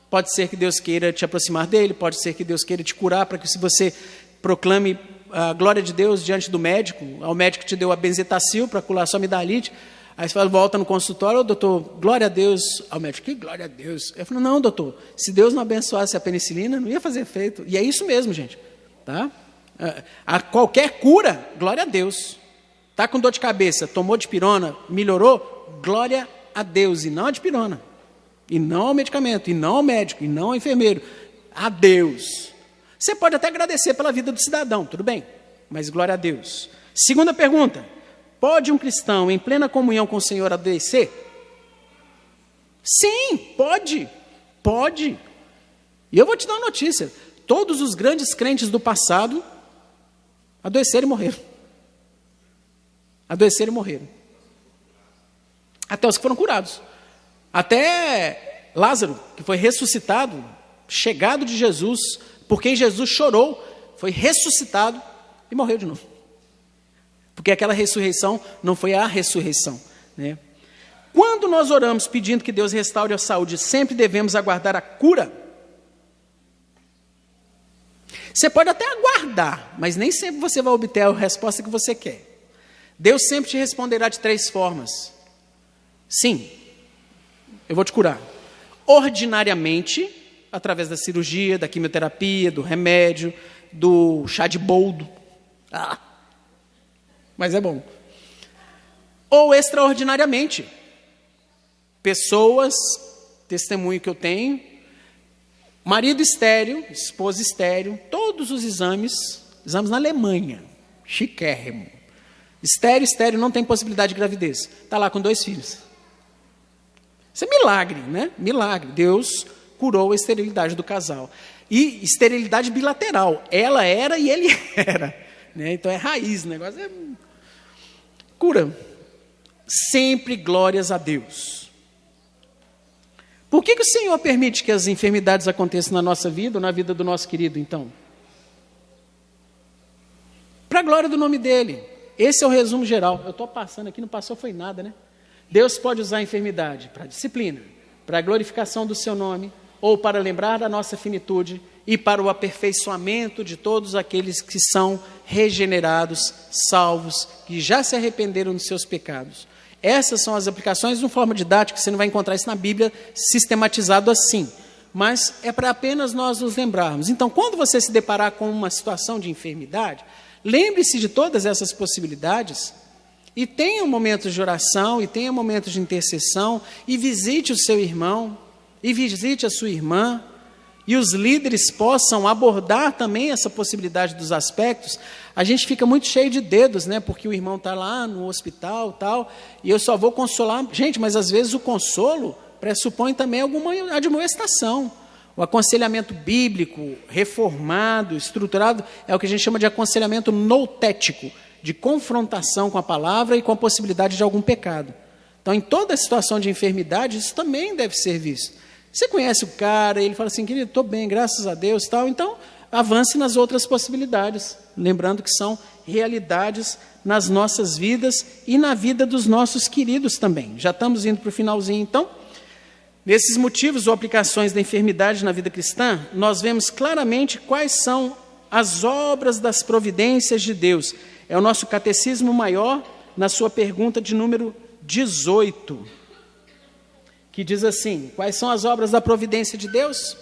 Pode ser que Deus queira te aproximar dEle, pode ser que Deus queira te curar para que se você proclame a glória de Deus diante do médico, o médico te deu a benzetacil para curar sua amidalite, aí você volta no consultório, doutor, glória a Deus, ao médico, que glória a Deus? Eu falo, não, doutor, se Deus não abençoasse a penicilina, não ia fazer efeito, e é isso mesmo, gente, tá? A qualquer cura, glória a Deus, tá com dor de cabeça, tomou dipirona, melhorou, glória a Deus, e não a dipirona, e não ao medicamento, e não ao médico, e não ao enfermeiro, a Deus. Você pode até agradecer pela vida do cidadão, tudo bem, mas glória a Deus. Segunda pergunta, pode um cristão em plena comunhão com o Senhor adoecer? Sim, pode. E eu vou te dar uma notícia, todos os grandes crentes do passado adoeceram e morreram. Adoeceram e morreram. Até os que foram curados. Até Lázaro, que foi ressuscitado, chegado de Jesus, por quem Jesus chorou, foi ressuscitado e morreu de novo. Porque aquela ressurreição não foi a ressurreição, né? Quando nós oramos pedindo que Deus restaure a saúde, sempre devemos aguardar a cura? Você pode até aguardar, mas nem sempre você vai obter a resposta que você quer. Deus sempre te responderá de 3 formas. Sim, eu vou te curar. Ordinariamente, através da cirurgia, da quimioterapia, do remédio, do chá de boldo. Mas é bom. Ou extraordinariamente. Pessoas, testemunho que eu tenho, marido estéril, esposa estéril, todos os exames na Alemanha, chiquérrimo. Estéril, não tem possibilidade de gravidez. Está lá com 2 filhos. Isso é milagre, né? Milagre. Deus curou a esterilidade do casal. E esterilidade bilateral. Ela era e ele era. Né? Então é raiz, o negócio é cura. Sempre glórias a Deus. Por que o Senhor permite que as enfermidades aconteçam na nossa vida ou na vida do nosso querido, então? Para a glória do nome dEle. Esse é o resumo geral. Eu estou passando aqui, não passou foi nada, né? Deus pode usar a enfermidade para disciplina, para a glorificação do seu nome, ou para lembrar da nossa finitude e para o aperfeiçoamento de todos aqueles que são regenerados, salvos, que já se arrependeram dos seus pecados. Essas são as aplicações de uma forma didática, você não vai encontrar isso na Bíblia sistematizado assim. mas é para apenas nós nos lembrarmos. Então, quando você se deparar com uma situação de enfermidade, lembre-se de todas essas possibilidades e tenha momentos de oração, e tenha momentos de intercessão, e visite o seu irmão, e visite a sua irmã, e os líderes possam abordar também essa possibilidade dos aspectos. A gente fica muito cheio de dedos, né? Porque o irmão está lá no hospital, tal, e eu só vou consolar. Gente, mas às vezes o consolo pressupõe também alguma admoestação. O aconselhamento bíblico, reformado, estruturado, é o que a gente chama de aconselhamento noutético, de confrontação com a palavra e com a possibilidade de algum pecado. Então, em toda situação de enfermidade, isso também deve ser visto. Você conhece o cara, ele fala assim, querido, estou bem, graças a Deus, tal. Então, avance nas outras possibilidades, lembrando que são realidades nas nossas vidas e na vida dos nossos queridos também. Já estamos indo para o finalzinho, então. Nesses motivos ou aplicações da enfermidade na vida cristã, nós vemos claramente quais são as obras das providências de Deus. É o nosso catecismo maior, na sua pergunta de número 18, que diz assim, quais são as obras da providência de Deus?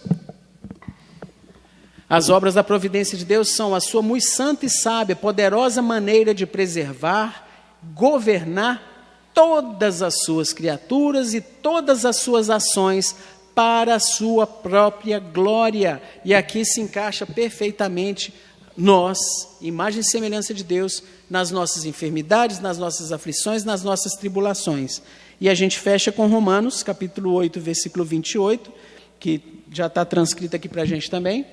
As obras da providência de Deus são a sua muito santa e sábia, poderosa maneira de preservar, governar todas as suas criaturas e todas as suas ações para a sua própria glória. E aqui se encaixa perfeitamente nós, imagem e semelhança de Deus, nas nossas enfermidades, nas nossas aflições, nas nossas tribulações. E a gente fecha com Romanos, capítulo 8, versículo 28, que já está transcrito aqui para a gente também.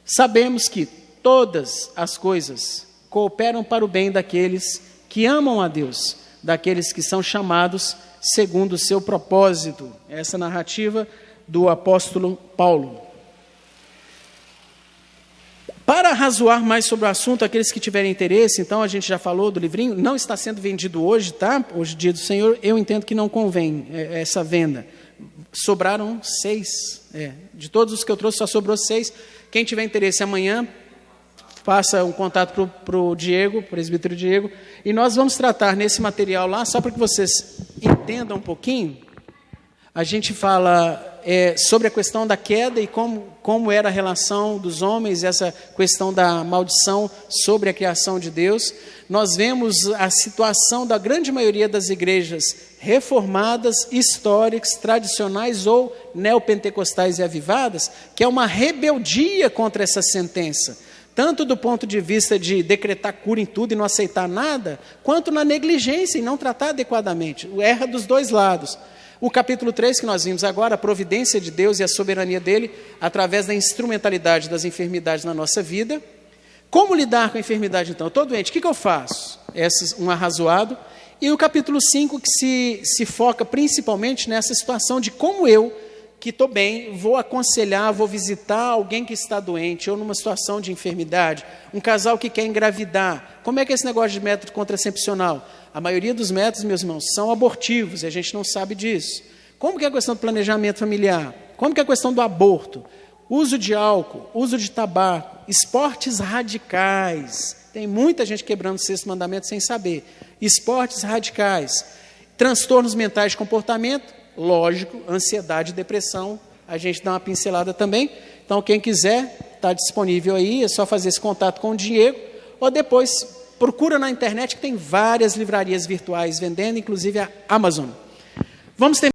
Sabemos que todas as coisas cooperam para o bem daqueles que amam a Deus, daqueles que são chamados segundo o seu propósito. Essa narrativa do apóstolo Paulo. Para arrazoar mais sobre o assunto, aqueles que tiverem interesse, então a gente já falou do livrinho, não está sendo vendido hoje, tá? Hoje, dia do Senhor, eu entendo que não convém essa venda. Sobraram 6. De todos os que eu trouxe, só sobrou 6. Quem tiver interesse amanhã, faça um contato para o Diego, presbítero Diego, e nós vamos tratar nesse material lá, só para que vocês entendam um pouquinho, a gente fala sobre a questão da queda e como era a relação dos homens, essa questão da maldição sobre a criação de Deus. Nós vemos a situação da grande maioria das igrejas reformadas, históricas, tradicionais ou neopentecostais e avivadas, que é uma rebeldia contra essa sentença, tanto do ponto de vista de decretar cura em tudo e não aceitar nada, quanto na negligência e não tratar adequadamente. Erra dos dois lados. O capítulo 3 que nós vimos agora, a providência de Deus e a soberania dele, através da instrumentalidade das enfermidades na nossa vida. Como lidar com a enfermidade, então? Eu estou doente, o que eu faço? Um arrazoado. E o capítulo 5 que se foca principalmente nessa situação de como eu, que estou bem, vou aconselhar, vou visitar alguém que está doente, ou numa situação de enfermidade, um casal que quer engravidar. Como é que é esse negócio de método contracepcional? A maioria dos métodos, meus irmãos, são abortivos, e a gente não sabe disso. Como que é a questão do planejamento familiar? Como que é a questão do aborto? Uso de álcool, uso de tabaco, esportes radicais. Tem muita gente quebrando o sexto mandamento sem saber. Esportes radicais, transtornos mentais de comportamento, lógico, ansiedade e depressão, a gente dá uma pincelada também. Então, quem quiser, está disponível aí, é só fazer esse contato com o Diego, ou depois procura na internet, que tem várias livrarias virtuais vendendo, inclusive a Amazon. Vamos ter